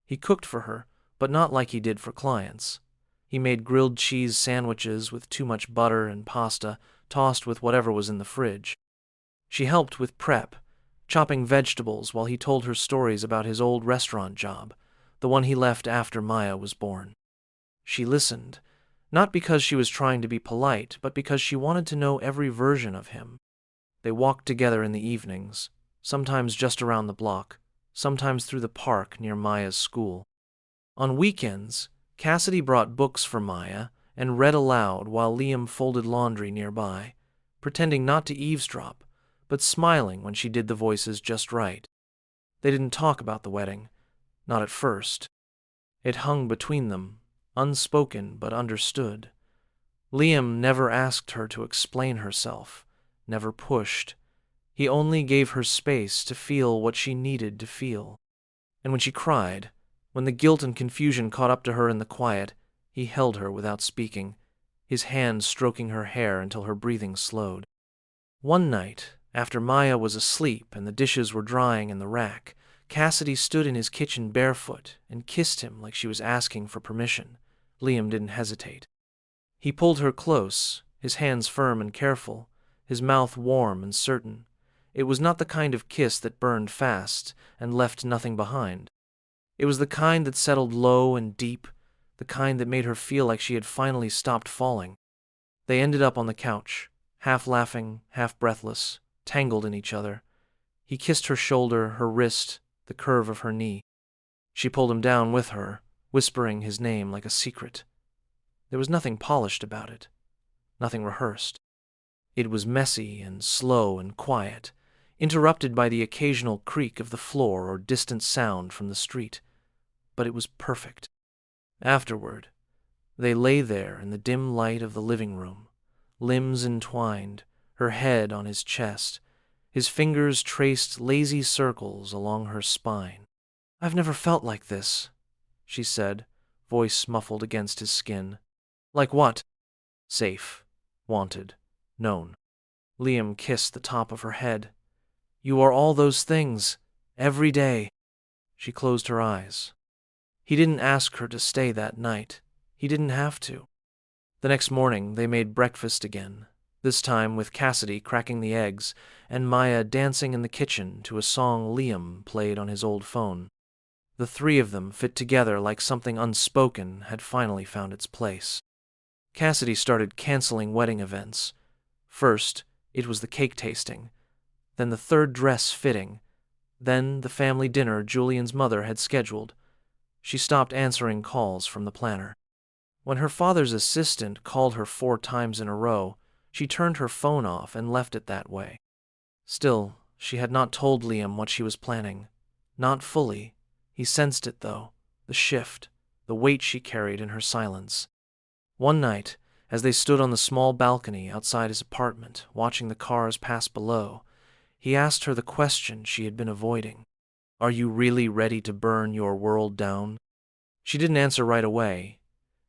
He cooked for her, but not like he did for clients. He made grilled cheese sandwiches with too much butter and pasta, tossed with whatever was in the fridge. She helped with prep, chopping vegetables while he told her stories about his old restaurant job, the one he left after Maya was born. She listened, not because she was trying to be polite, but because she wanted to know every version of him. They walked together in the evenings, sometimes just around the block, sometimes through the park near Maya's school. On weekends, Cassidy brought books for Maya and read aloud while Liam folded laundry nearby, pretending not to eavesdrop, but smiling when she did the voices just right. They didn't talk about the wedding, not at first. It hung between them, unspoken but understood. Liam never asked her to explain herself, never pushed. He only gave her space to feel what she needed to feel. And when she cried, when the guilt and confusion caught up to her in the quiet, he held her without speaking, his hand stroking her hair until her breathing slowed. One night, after Maya was asleep and the dishes were drying in the rack, Cassidy stood in his kitchen barefoot and kissed him like she was asking for permission. Liam didn't hesitate. He pulled her close, his hands firm and careful, his mouth warm and certain. It was not the kind of kiss that burned fast and left nothing behind. It was the kind that settled low and deep, the kind that made her feel like she had finally stopped falling. They ended up on the couch, half laughing, half breathless, tangled in each other. He kissed her shoulder, her wrist, the curve of her knee. She pulled him down with her, whispering his name like a secret. There was nothing polished about it, nothing rehearsed. It was messy and slow and quiet, interrupted by the occasional creak of the floor or distant sound from the street. But it was perfect. Afterward, they lay there in the dim light of the living room, limbs entwined, her head on his chest. His fingers traced lazy circles along her spine. "I've never felt like this," she said, voice muffled against his skin. "Like what?" "Safe, wanted, known." Liam kissed the top of her head. "You are all those things, every day." She closed her eyes. He didn't ask her to stay that night. He didn't have to. The next morning, they made breakfast again, this time with Cassidy cracking the eggs and Maya dancing in the kitchen to a song Liam played on his old phone. The three of them fit together like something unspoken had finally found its place. Cassidy started canceling wedding events. First, it was the cake tasting, then the third dress fitting, then the family dinner Julian's mother had scheduled. She stopped answering calls from the planner. When her father's assistant called her 4 times in a row, she turned her phone off and left it that way. Still, she had not told Liam what she was planning. Not fully. He sensed it, though, the shift, the weight she carried in her silence. One night, as they stood on the small balcony outside his apartment, watching the cars pass below, he asked her the question she had been avoiding. "Are you really ready to burn your world down?" She didn't answer right away.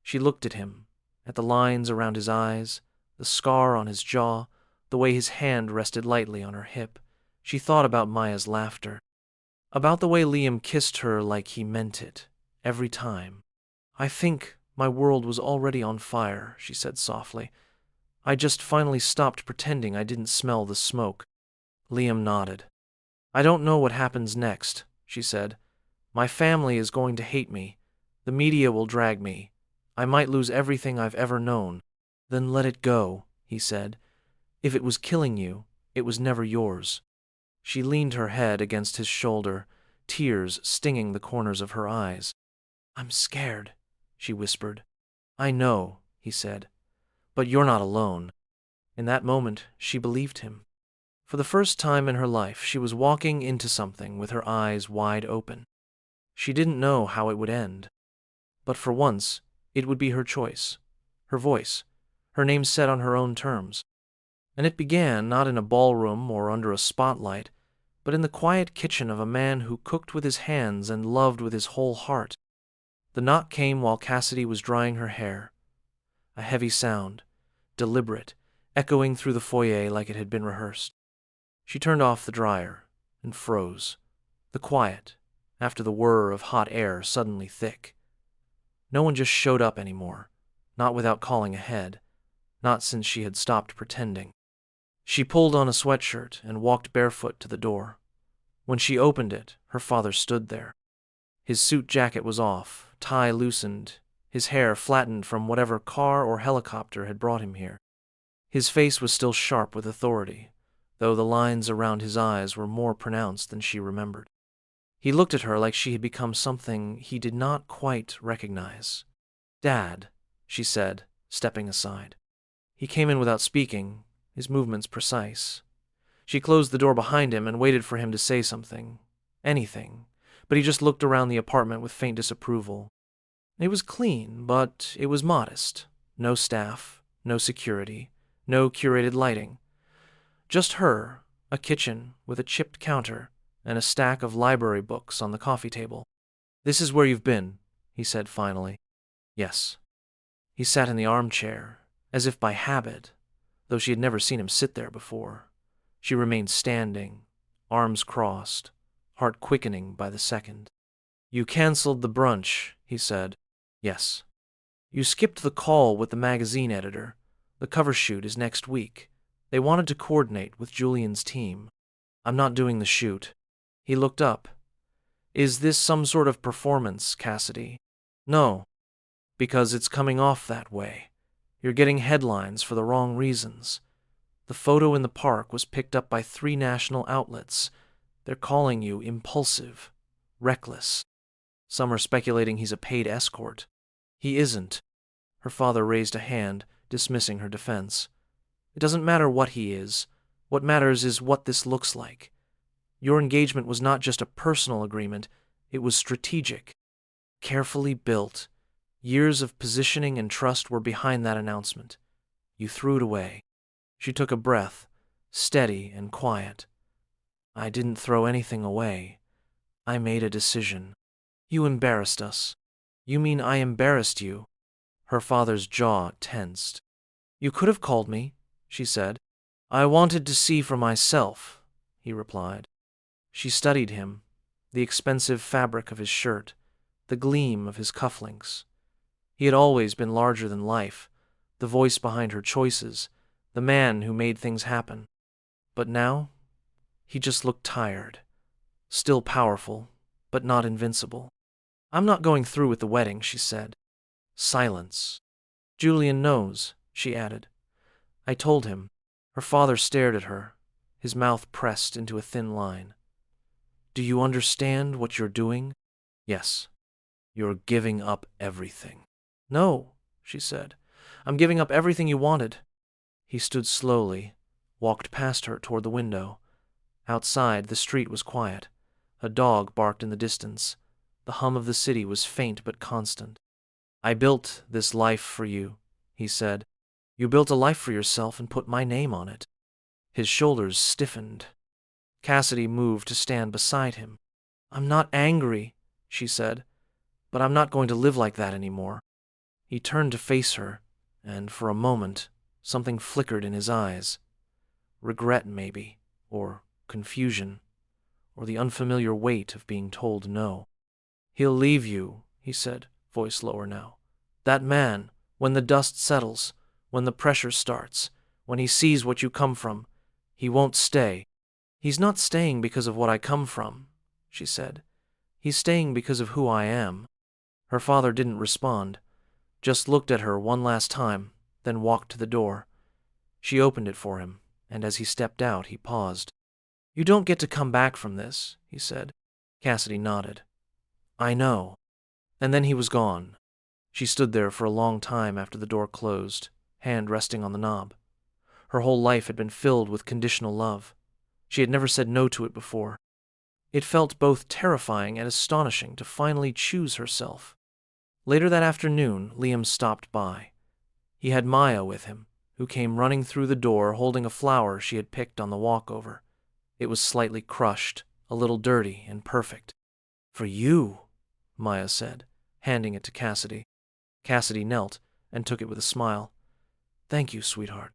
She looked at him, at the lines around his eyes, the scar on his jaw, the way his hand rested lightly on her hip. She thought about Maya's laughter. About the way Liam kissed her like he meant it, every time. "I think my world was already on fire," she said softly. "I just finally stopped pretending I didn't smell the smoke." Liam nodded. "I don't know what happens next," she said. "My family is going to hate me. The media will drag me. I might lose everything I've ever known." "Then let it go," he said. "If it was killing you, it was never yours." She leaned her head against his shoulder, tears stinging the corners of her eyes. "I'm scared," she whispered. "I know," he said, "but you're not alone." In that moment, she believed him. For the first time in her life, she was walking into something with her eyes wide open. She didn't know how it would end. But for once, it would be her choice, her voice, her name said on her own terms. And it began not in a ballroom or under a spotlight, but in the quiet kitchen of a man who cooked with his hands and loved with his whole heart. The knock came while Cassidy was drying her hair. A heavy sound, deliberate, echoing through the foyer like it had been rehearsed. She turned off the dryer and froze, the quiet, after the whir of hot air suddenly thick. No one just showed up anymore, not without calling ahead, not since she had stopped pretending. She pulled on a sweatshirt and walked barefoot to the door. When she opened it, her father stood there. His suit jacket was off, tie loosened, his hair flattened from whatever car or helicopter had brought him here. His face was still sharp with authority, though the lines around his eyes were more pronounced than she remembered. He looked at her like she had become something he did not quite recognize. "Dad," she said, stepping aside. He came in without speaking, his movements precise. She closed the door behind him and waited for him to say something, anything, but he just looked around the apartment with faint disapproval. It was clean, but it was modest. No staff, no security, no curated lighting. Just her, a kitchen with a chipped counter, and a stack of library books on the coffee table. "This is where you've been," he said finally. "Yes." He sat in the armchair, as if by habit, though she had never seen him sit there before. She remained standing, arms crossed, heart quickening by the second. "You canceled the brunch," he said. "Yes." "You skipped the call with the magazine editor. The cover shoot is next week. They wanted to coordinate with Julian's team." "I'm not doing the shoot." He looked up. "Is this some sort of performance, Cassidy?" "No, because it's coming off that way. You're getting headlines for the wrong reasons. The photo in the park was picked up by 3 national outlets. They're calling you impulsive, reckless. Some are speculating he's a paid escort." "He isn't." Her father raised a hand, dismissing her defense. "It doesn't matter what he is. What matters is what this looks like. Your engagement was not just a personal agreement, it was strategic. Carefully built. Years of positioning and trust were behind that announcement. You threw it away." She took a breath, steady and quiet. "I didn't throw anything away. I made a decision." "You embarrassed us." "You mean I embarrassed you?" Her father's jaw tensed. "You could have called me," she said. "I wanted to see for myself," he replied. She studied him, the expensive fabric of his shirt, the gleam of his cufflinks. He had always been larger than life, the voice behind her choices, the man who made things happen. But now, he just looked tired, still powerful, but not invincible. "I'm not going through with the wedding," she said. Silence. "Julian knows," she added. "I told him." Her father stared at her, his mouth pressed into a thin line. "Do you understand what you're doing?" "Yes." "You're giving up everything." "No," she said. "I'm giving up everything you wanted." He stood slowly, walked past her toward the window. Outside, the street was quiet. A dog barked in the distance. The hum of the city was faint but constant. "I built this life for you," he said. "You built a life for yourself and put my name on it." His shoulders stiffened. Cassidy moved to stand beside him. "I'm not angry," she said, "but I'm not going to live like that anymore." He turned to face her, and for a moment, something flickered in his eyes. Regret, maybe, or confusion, or the unfamiliar weight of being told no. "He'll leave you," he said, voice lower now. "That man, when the dust settles, when the pressure starts, when he sees what you come from, he won't stay." "He's not staying because of what I come from," she said. "He's staying because of who I am." Her father didn't respond, just looked at her one last time, then walked to the door. She opened it for him, and as he stepped out, he paused. "You don't get to come back from this," he said. Cassidy nodded. "I know." And then he was gone. She stood there for a long time after the door closed, hand resting on the knob. Her whole life had been filled with conditional love. She had never said no to it before. It felt both terrifying and astonishing to finally choose herself. Later that afternoon, Liam stopped by. He had Maya with him, who came running through the door holding a flower she had picked on the walkover. It was slightly crushed, a little dirty and perfect. "For you," Maya said, handing it to Cassidy. Cassidy knelt and took it with a smile. "Thank you, sweetheart."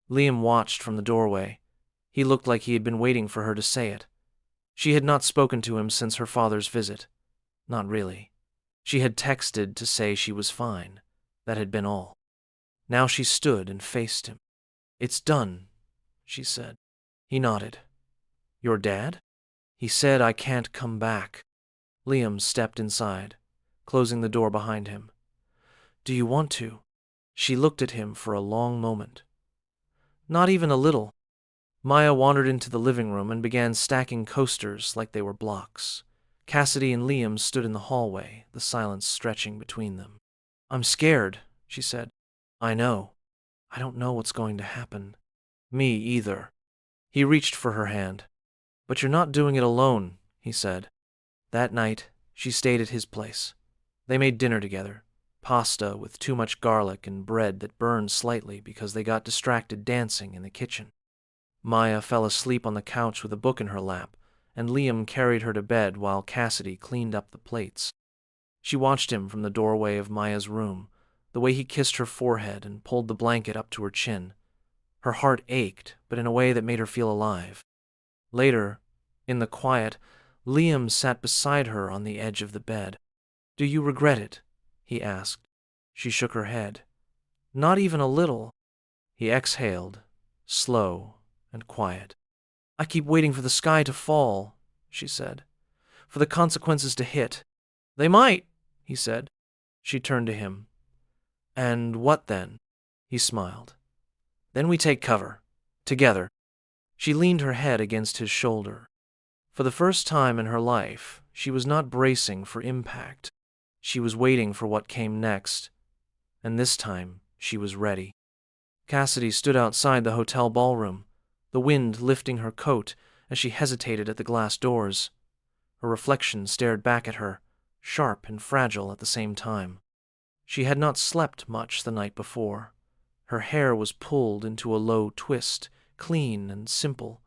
Liam watched from the doorway. He looked like he had been waiting for her to say it. She had not spoken to him since her father's visit. Not really. She had texted to say she was fine. That had been all. Now she stood and faced him. "It's done," she said. He nodded. "Your dad?" "He said I can't come back." Liam stepped inside, closing the door behind him. "Do you want to?" She looked at him for a long moment. "Not even a little." Maya wandered into the living room and began stacking coasters like they were blocks. Cassidy and Liam stood in the hallway, the silence stretching between them. "I'm scared," she said. "I know. I don't know what's going to happen." "Me either." He reached for her hand. "But you're not doing it alone," he said. That night, she stayed at his place. They made dinner together, pasta with too much garlic and bread that burned slightly because they got distracted dancing in the kitchen. Maya fell asleep on the couch with a book in her lap, and Liam carried her to bed while Cassidy cleaned up the plates. She watched him from the doorway of Maya's room, the way he kissed her forehead and pulled the blanket up to her chin. Her heart ached, but in a way that made her feel alive. Later, in the quiet, Liam sat beside her on the edge of the bed. "Do you regret it?" he asked. She shook her head. "Not even a little." He exhaled, slow and quiet. "I keep waiting for the sky to fall," she said, "for the consequences to hit." "They might," he said. She turned to him. "And what then?" He smiled. "Then we take cover. Together." She leaned her head against his shoulder. For the first time in her life, she was not bracing for impact. She was waiting for what came next. And this time, she was ready. Cassidy stood outside the hotel ballroom, the wind lifting her coat as she hesitated at the glass doors. Her reflection stared back at her, sharp and fragile at the same time. She had not slept much the night before. Her hair was pulled into a low twist, clean and simple.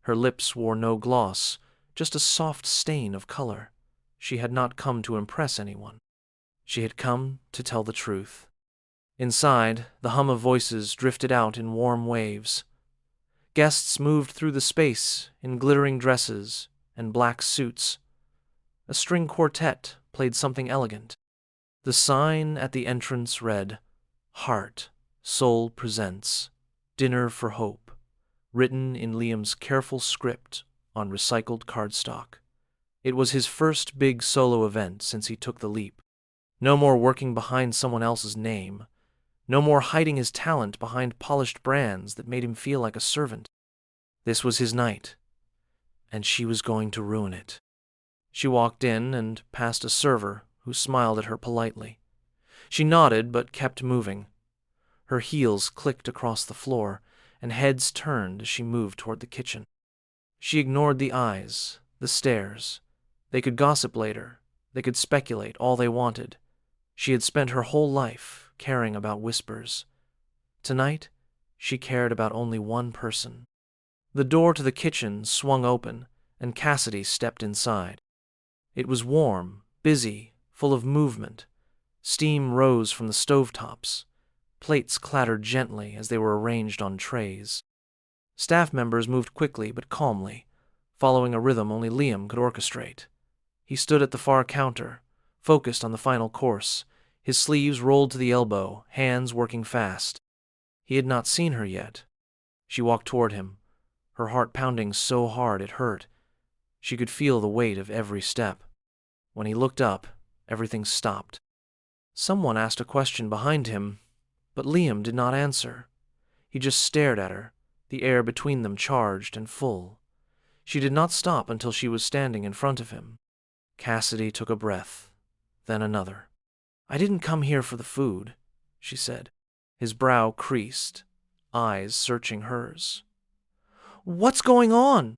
Her lips wore no gloss, just a soft stain of color. She had not come to impress anyone. She had come to tell the truth. Inside, the hum of voices drifted out in warm waves. Guests moved through the space in glittering dresses and black suits. A string quartet played something elegant. The sign at the entrance read, "Heart, Soul Presents, Dinner for Hope," written in Liam's careful script on recycled cardstock. It was his first big solo event since he took the leap. No more working behind someone else's name. No more hiding his talent behind polished brands that made him feel like a servant. This was his night, and she was going to ruin it. She walked in and passed a server who smiled at her politely. She nodded but kept moving. Her heels clicked across the floor, and heads turned as she moved toward the kitchen. She ignored the eyes, the stares. They could gossip later. They could speculate all they wanted. She had spent her whole life caring about whispers. Tonight, she cared about only one person. The door to the kitchen swung open, and Cassidy stepped inside. It was warm, busy, full of movement. Steam rose from the stovetops. Plates clattered gently as they were arranged on trays. Staff members moved quickly but calmly, following a rhythm only Liam could orchestrate. He stood at the far counter, focused on the final course, his sleeves rolled to the elbow, hands working fast. He had not seen her yet. She walked toward him, her heart pounding so hard it hurt. She could feel the weight of every step. When he looked up, everything stopped. Someone asked a question behind him, but Liam did not answer. He just stared at her, the air between them charged and full. She did not stop until she was standing in front of him. Cassidy took a breath, then another. "I didn't come here for the food," she said. His brow creased, eyes searching hers. "What's going on?"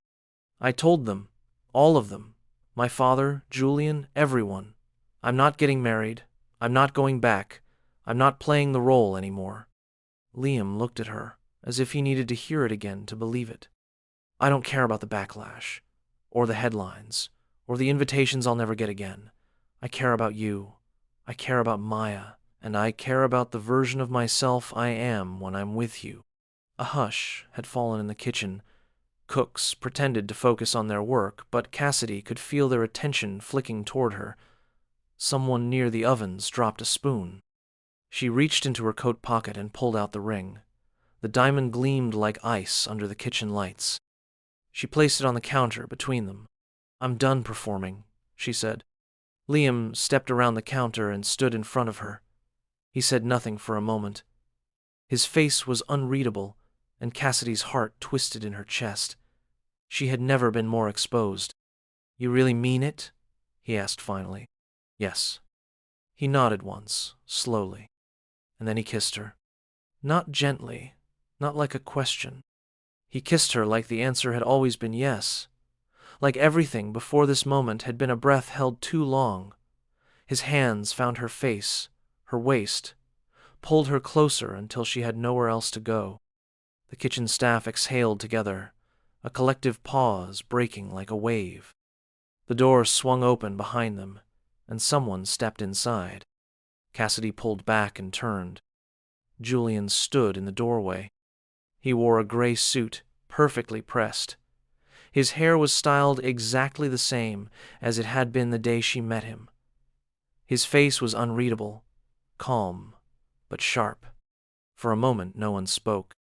"I told them, all of them. My father, Julian, everyone. I'm not getting married. I'm not going back. I'm not playing the role anymore." Liam looked at her, as if he needed to hear it again to believe it. "I don't care about the backlash, or the headlines, or the invitations I'll never get again. I care about you. I care about Maya, and I care about the version of myself I am when I'm with you." A hush had fallen in the kitchen. Cooks pretended to focus on their work, but Cassidy could feel their attention flicking toward her. Someone near the ovens dropped a spoon. She reached into her coat pocket and pulled out the ring. The diamond gleamed like ice under the kitchen lights. She placed it on the counter between them. "I'm done performing," she said. Liam stepped around the counter and stood in front of her. He said nothing for a moment. His face was unreadable, and Cassidy's heart twisted in her chest. She had never been more exposed. "You really mean it?" he asked finally. "Yes." He nodded once, slowly, and then he kissed her. Not gently, not like a question. He kissed her like the answer had always been yes. Like everything before this moment had been a breath held too long. His hands found her face, her waist, pulled her closer until she had nowhere else to go. The kitchen staff exhaled together, a collective pause breaking like a wave. The door swung open behind them, and someone stepped inside. Cassidy pulled back and turned. Julian stood in the doorway. He wore a gray suit, perfectly pressed. His hair was styled exactly the same as it had been the day she met him. His face was unreadable, calm, but sharp. For a moment no one spoke.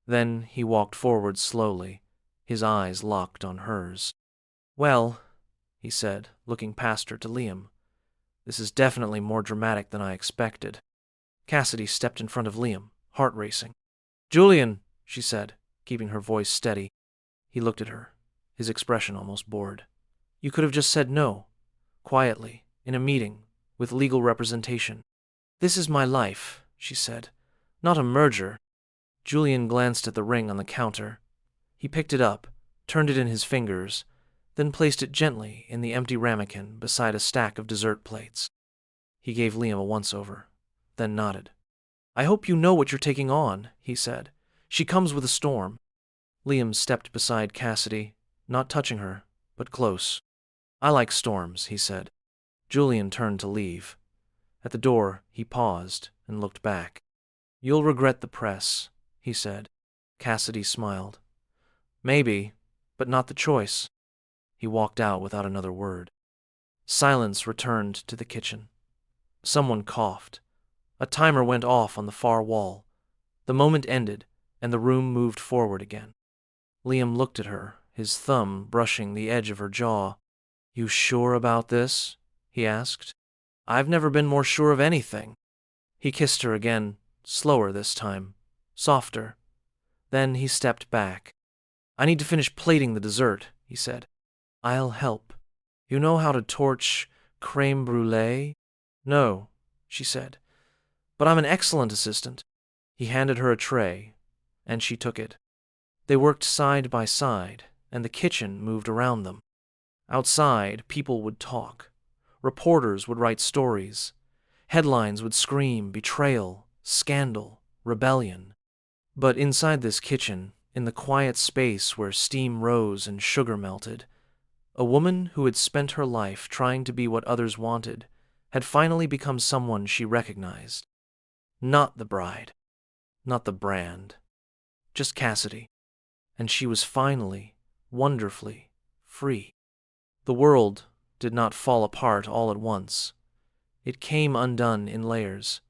Then he walked forward slowly, his eyes locked on hers. "Well," he said, looking past her to Liam, "this is definitely more dramatic than I expected." Cassidy stepped in front of Liam, heart racing. "Julian," she said, keeping her voice steady. He looked at her, his expression almost bored. "You could have just said no, quietly, in a meeting, with legal representation." "This is my life," she said, "not a merger." Julian glanced at the ring on the counter. He picked it up, turned it in his fingers, then placed it gently in the empty ramekin beside a stack of dessert plates. He gave Liam a once-over, then nodded. "I hope you know what you're taking on," he said. "She comes with a storm." Liam stepped beside Cassidy, not touching her, but close. "I like storms," he said. Julian turned to leave. At the door, he paused and looked back. "You'll regret the press," he said. Cassidy smiled. "Maybe, but not the choice." He walked out without another word. Silence returned to the kitchen. Someone coughed. A timer went off on the far wall. The moment ended, and the room moved forward again. Liam looked at her, his thumb brushing the edge of her jaw. "You sure about this?" he asked. "I've never been more sure of anything." He kissed her again, slower this time, softer. Then he stepped back. "I need to finish plating the dessert," he said. "I'll help. You know how to torch crème brûlée?" "No," she said, "but I'm an excellent assistant." He handed her a tray, and she took it. They worked side by side, and the kitchen moved around them. Outside, people would talk. Reporters would write stories. Headlines would scream betrayal, scandal, rebellion. But inside this kitchen, in the quiet space where steam rose and sugar melted, a woman who had spent her life trying to be what others wanted had finally become someone she recognized. Not the bride, not the brand, just Cassidy. And she was finally, wonderfully, free. The world did not fall apart all at once. It came undone in layers,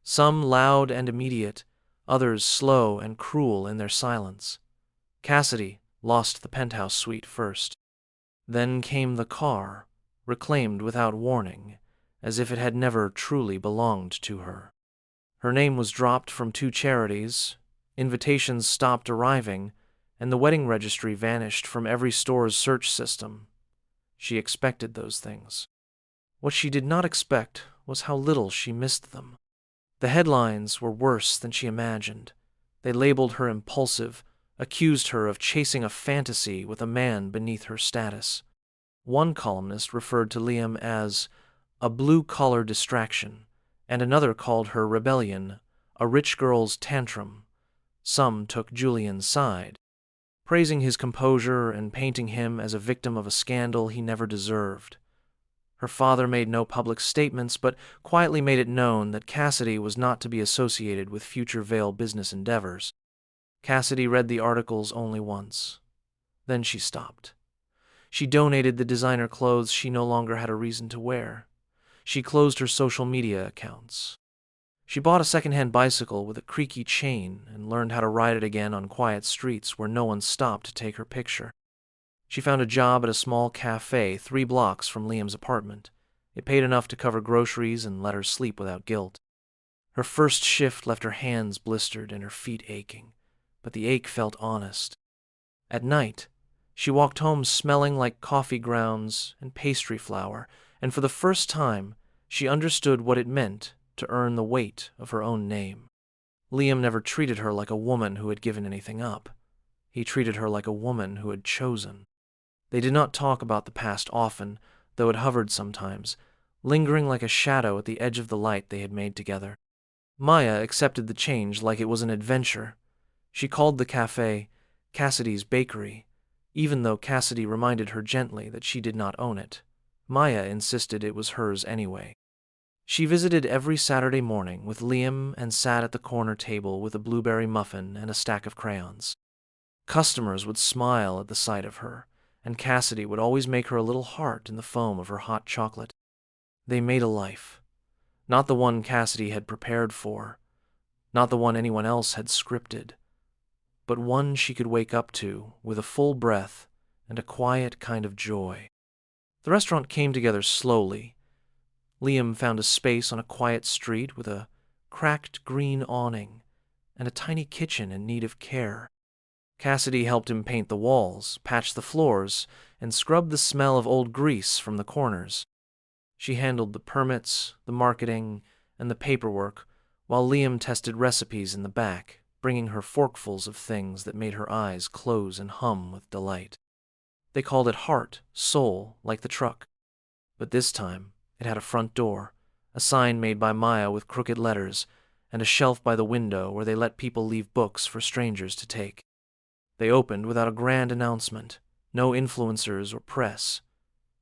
some loud and immediate, others slow and cruel in their silence. Cassidy lost the penthouse suite first. Then came the car, reclaimed without warning, as if it had never truly belonged to her. Her name was dropped from 2 charities, invitations stopped arriving, and the wedding registry vanished from every store's search system. She expected those things. What she did not expect was how little she missed them. The headlines were worse than she imagined. They labeled her impulsive, accused her of chasing a fantasy with a man beneath her status. One columnist referred to Liam as a blue-collar distraction, and another called her rebellion a rich girl's tantrum. Some took Julian's side, praising his composure and painting him as a victim of a scandal he never deserved. Her father made no public statements, but quietly made it known that Cassidy was not to be associated with future Vale business endeavors. Cassidy read the articles only once. Then she stopped. She donated the designer clothes she no longer had a reason to wear. She closed her social media accounts. She bought a second-hand bicycle with a creaky chain and learned how to ride it again on quiet streets where no one stopped to take her picture. She found a job at a small cafe 3 blocks from Liam's apartment. It paid enough to cover groceries and let her sleep without guilt. Her first shift left her hands blistered and her feet aching, but the ache felt honest. At night, she walked home smelling like coffee grounds and pastry flour, and for the first time, she understood what it meant to earn the weight of her own name. Liam never treated her like a woman who had given anything up. He treated her like a woman who had chosen. They did not talk about the past often, though it hovered sometimes, lingering like a shadow at the edge of the light they had made together. Maya accepted the change like it was an adventure. She called the cafe Cassidy's Bakery, even though Cassidy reminded her gently that she did not own it. Maya insisted it was hers anyway. She visited every Saturday morning with Liam and sat at the corner table with a blueberry muffin and a stack of crayons. Customers would smile at the sight of her, and Cassidy would always make her a little heart in the foam of her hot chocolate. They made a life. Not the one Cassidy had prepared for, not the one anyone else had scripted, but one she could wake up to with a full breath and a quiet kind of joy. The restaurant came together slowly. Liam found a space on a quiet street with a cracked green awning and a tiny kitchen in need of care. Cassidy helped him paint the walls, patch the floors, and scrub the smell of old grease from the corners. She handled the permits, the marketing, and the paperwork, while Liam tested recipes in the back, bringing her forkfuls of things that made her eyes close and hum with delight. They called it heart, soul, like the truck. But this time, it had a front door, a sign made by Maya with crooked letters, and a shelf by the window where they let people leave books for strangers to take. They opened without a grand announcement, no influencers or press,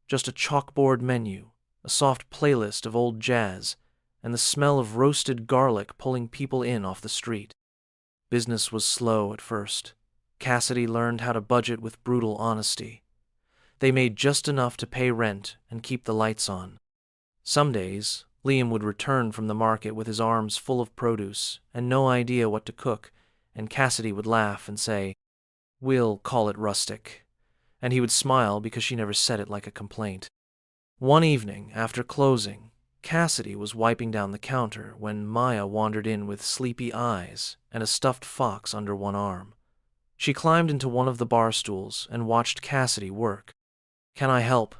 just a chalkboard menu, a soft playlist of old jazz, and the smell of roasted garlic pulling people in off the street. Business was slow at first. Cassidy learned how to budget with brutal honesty. They made just enough to pay rent and keep the lights on. Some days, Liam would return from the market with his arms full of produce and no idea what to cook, and Cassidy would laugh and say, "We'll call it rustic," and he would smile because she never said it like a complaint. One evening, after closing, Cassidy was wiping down the counter when Maya wandered in with sleepy eyes and a stuffed fox under one arm. She climbed into one of the bar stools and watched Cassidy work. "Can I help?"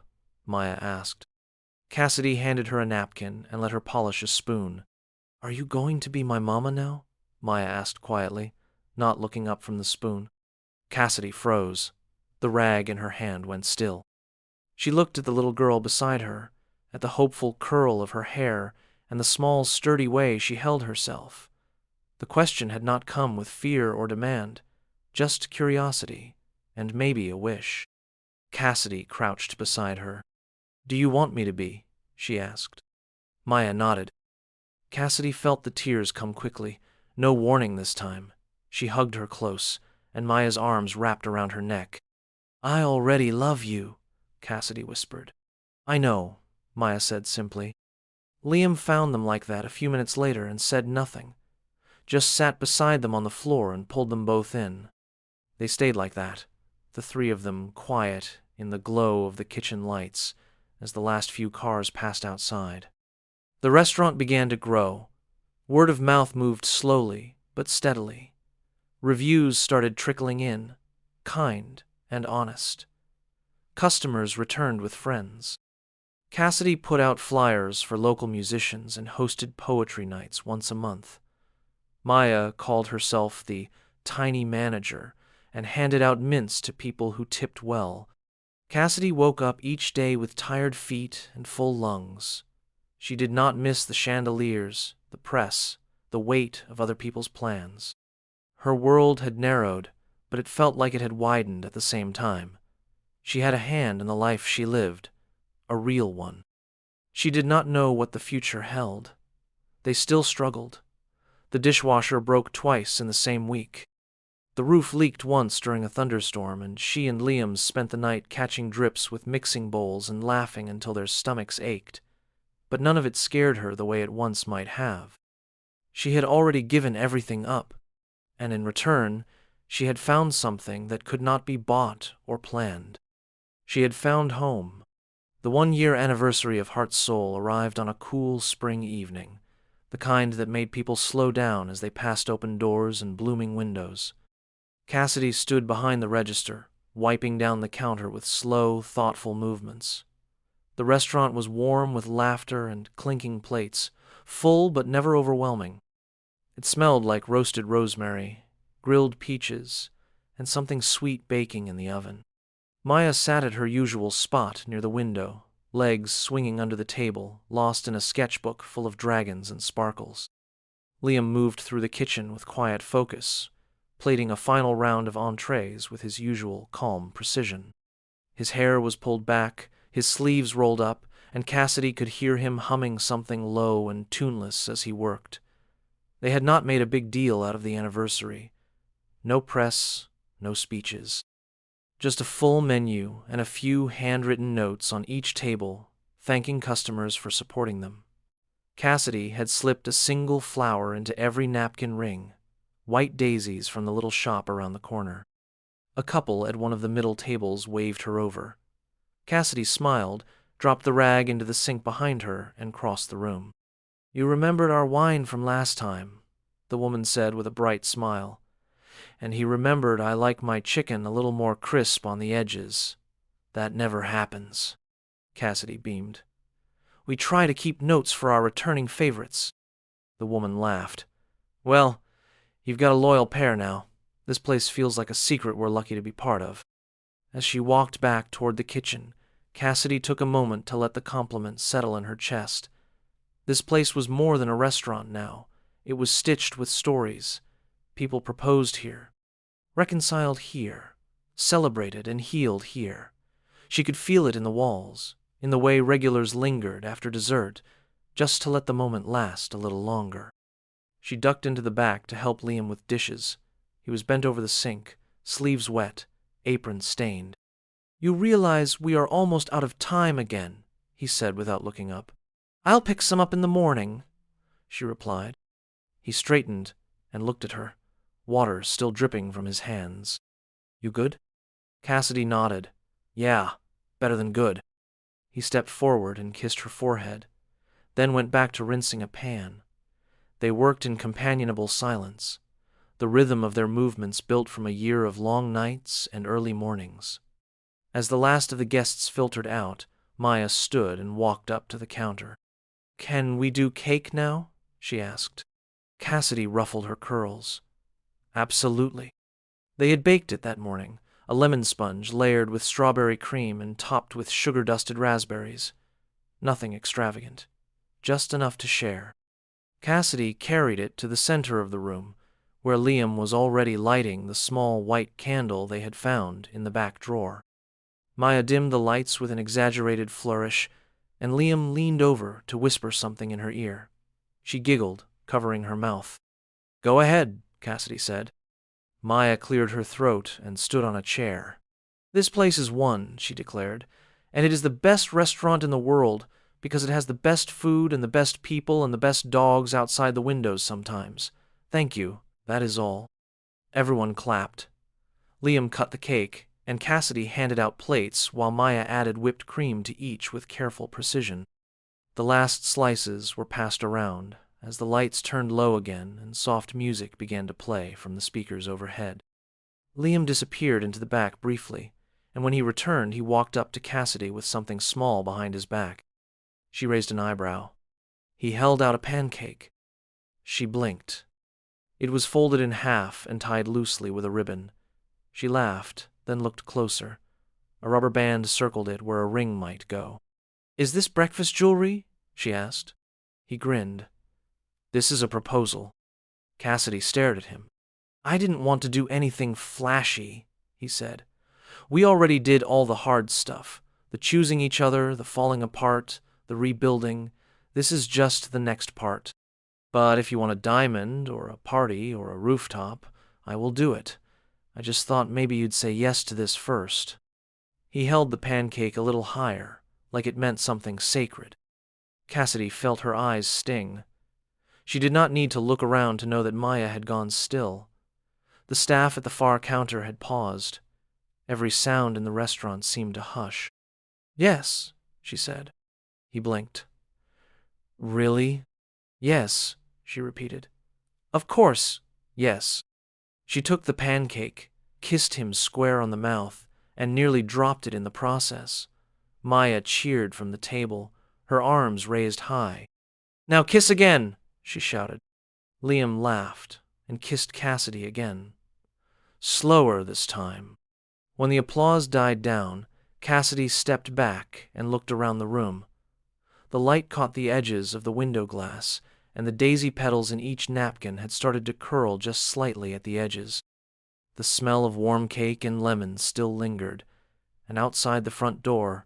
Maya asked. Cassidy handed her a napkin and let her polish a spoon. "Are you going to be my mama now?" Maya asked quietly, not looking up from the spoon. Cassidy froze. The rag in her hand went still. She looked at the little girl beside her, at the hopeful curl of her hair and the small, sturdy way she held herself. The question had not come with fear or demand, just curiosity, and maybe a wish. Cassidy crouched beside her. "Do you want me to be?" she asked. Maya nodded. Cassidy felt the tears come quickly, no warning this time. She hugged her close, and Maya's arms wrapped around her neck. I already love you, Cassidy whispered. I know, Maya said simply. Liam found them like that a few minutes later and said nothing, just sat beside them on the floor and pulled them both in. They stayed like that, the three of them quiet in the glow of the kitchen lights as the last few cars passed outside. The restaurant began to grow. Word of mouth moved slowly but steadily. Reviews started trickling in, kind and honest. Customers returned with friends. Cassidy put out flyers for local musicians and hosted poetry nights once a month. Maya called herself the tiny manager and handed out mints to people who tipped well. Cassidy woke up each day with tired feet and full lungs. She did not miss the chandeliers, the press, the weight of other people's plans. Her world had narrowed, but it felt like it had widened at the same time. She had a hand in the life she lived, a real one. She did not know what the future held. They still struggled. The dishwasher broke twice in the same week. The roof leaked once during a thunderstorm, and she and Liam spent the night catching drips with mixing bowls and laughing until their stomachs ached. But none of it scared her the way it once might have. She had already given everything up, and in return, she had found something that could not be bought or planned. She had found home. The 1-year anniversary of Heart Soul arrived on a cool spring evening, the kind that made people slow down as they passed open doors and blooming windows. Cassidy stood behind the register, wiping down the counter with slow, thoughtful movements. The restaurant was warm with laughter and clinking plates, full but never overwhelming. It smelled like roasted rosemary, grilled peaches, and something sweet baking in the oven. Maya sat at her usual spot near the window, legs swinging under the table, lost in a sketchbook full of dragons and sparkles. Liam moved through the kitchen with quiet focus, plating a final round of entrees with his usual calm precision. His hair was pulled back, his sleeves rolled up, and Cassidy could hear him humming something low and tuneless as he worked. They had not made a big deal out of the anniversary. No press, no speeches. Just a full menu and a few handwritten notes on each table, thanking customers for supporting them. Cassidy had slipped a single flower into every napkin ring, white daisies from the little shop around the corner. A couple at one of the middle tables waved her over. Cassidy smiled, dropped the rag into the sink behind her, and crossed the room. "You remembered our wine from last time," the woman said with a bright smile. "And he remembered I like my chicken a little more crisp on the edges. That never happens." Cassidy beamed. "We try to keep notes for our returning favorites." The woman laughed. "Well, you've got a loyal pair now. This place feels like a secret we're lucky to be part of." As she walked back toward the kitchen, Cassidy took a moment to let the compliment settle in her chest. This place was more than a restaurant now. It was stitched with stories. People proposed here, reconciled here, celebrated and healed here. She could feel it in the walls, in the way regulars lingered after dessert, just to let the moment last a little longer. She ducked into the back to help Liam with dishes. He was bent over the sink, sleeves wet, apron stained. "You realize we are almost out of time again," he said without looking up. "I'll pick some up in the morning," she replied. He straightened and looked at her, water still dripping from his hands. "You good?" Cassidy nodded. "Yeah, better than good." He stepped forward and kissed her forehead, then went back to rinsing a pan. They worked in companionable silence, the rhythm of their movements built from a year of long nights and early mornings. As the last of the guests filtered out, Maya stood and walked up to the counter. "Can we do cake now?" she asked. Cassidy ruffled her curls. "Absolutely." They had baked it that morning, a lemon sponge layered with strawberry cream and topped with sugar-dusted raspberries. Nothing extravagant, just enough to share. Cassidy carried it to the center of the room, where Liam was already lighting the small white candle they had found in the back drawer. Maya dimmed the lights with an exaggerated flourish, and Liam leaned over to whisper something in her ear. She giggled, covering her mouth. "Go ahead," Cassidy said. Maya cleared her throat and stood on a chair. "This place is one," she declared, "and it is the best restaurant in the world because it has the best food and the best people and the best dogs outside the windows sometimes. Thank you, that is all." Everyone clapped. Liam cut the cake, and Cassidy handed out plates while Maya added whipped cream to each with careful precision. The last slices were passed around as the lights turned low again and soft music began to play from the speakers overhead. Liam disappeared into the back briefly, and when he returned, he walked up to Cassidy with something small behind his back. She raised an eyebrow. He held out a pancake. She blinked. It was folded in half and tied loosely with a ribbon. She laughed, then looked closer. A rubber band circled it where a ring might go. "Is this breakfast jewelry?" she asked. He grinned. "This is a proposal." Cassidy stared at him. "I didn't want to do anything flashy," he said. "We already did all the hard stuff, the choosing each other, the falling apart, the rebuilding. This is just the next part. But if you want a diamond or a party or a rooftop, I will do it. I just thought maybe you'd say yes to this first." He held the pancake a little higher, like it meant something sacred. Cassidy felt her eyes sting. She did not need to look around to know that Maya had gone still. The staff at the far counter had paused. Every sound in the restaurant seemed to hush. "Yes," she said. He blinked. "Really?" "Yes," she repeated. "Of course, yes." She took the pancake, kissed him square on the mouth, and nearly dropped it in the process. Maya cheered from the table, her arms raised high. "Now kiss again," she shouted. Liam laughed and kissed Cassidy again. Slower this time. When the applause died down, Cassidy stepped back and looked around the room. The light caught the edges of the window glass, and the daisy petals in each napkin had started to curl just slightly at the edges. The smell of warm cake and lemons still lingered, and outside the front door,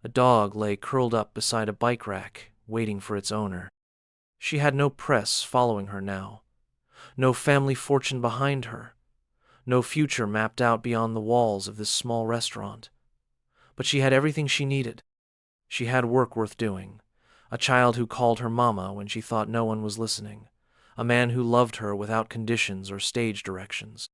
a dog lay curled up beside a bike rack, waiting for its owner. She had no press following her now, no family fortune behind her, no future mapped out beyond the walls of this small restaurant. But she had everything she needed. She had work worth doing, a child who called her mama when she thought no one was listening, a man who loved her without conditions or stage directions.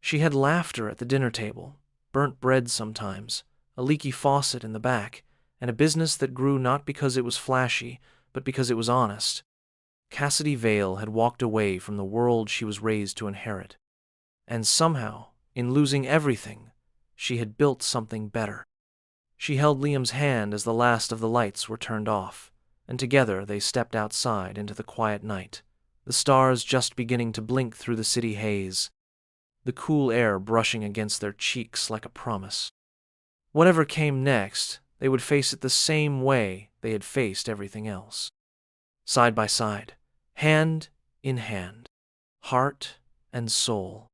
She had laughter at the dinner table, burnt bread sometimes, a leaky faucet in the back, and a business that grew not because it was flashy, but because it was honest. Cassidy Vale had walked away from the world she was raised to inherit. And somehow, in losing everything, she had built something better. She held Liam's hand as the last of the lights were turned off, and together they stepped outside into the quiet night, the stars just beginning to blink through the city haze, the cool air brushing against their cheeks like a promise. Whatever came next, they would face it the same way they had faced everything else. Side by side, hand in hand, heart and soul.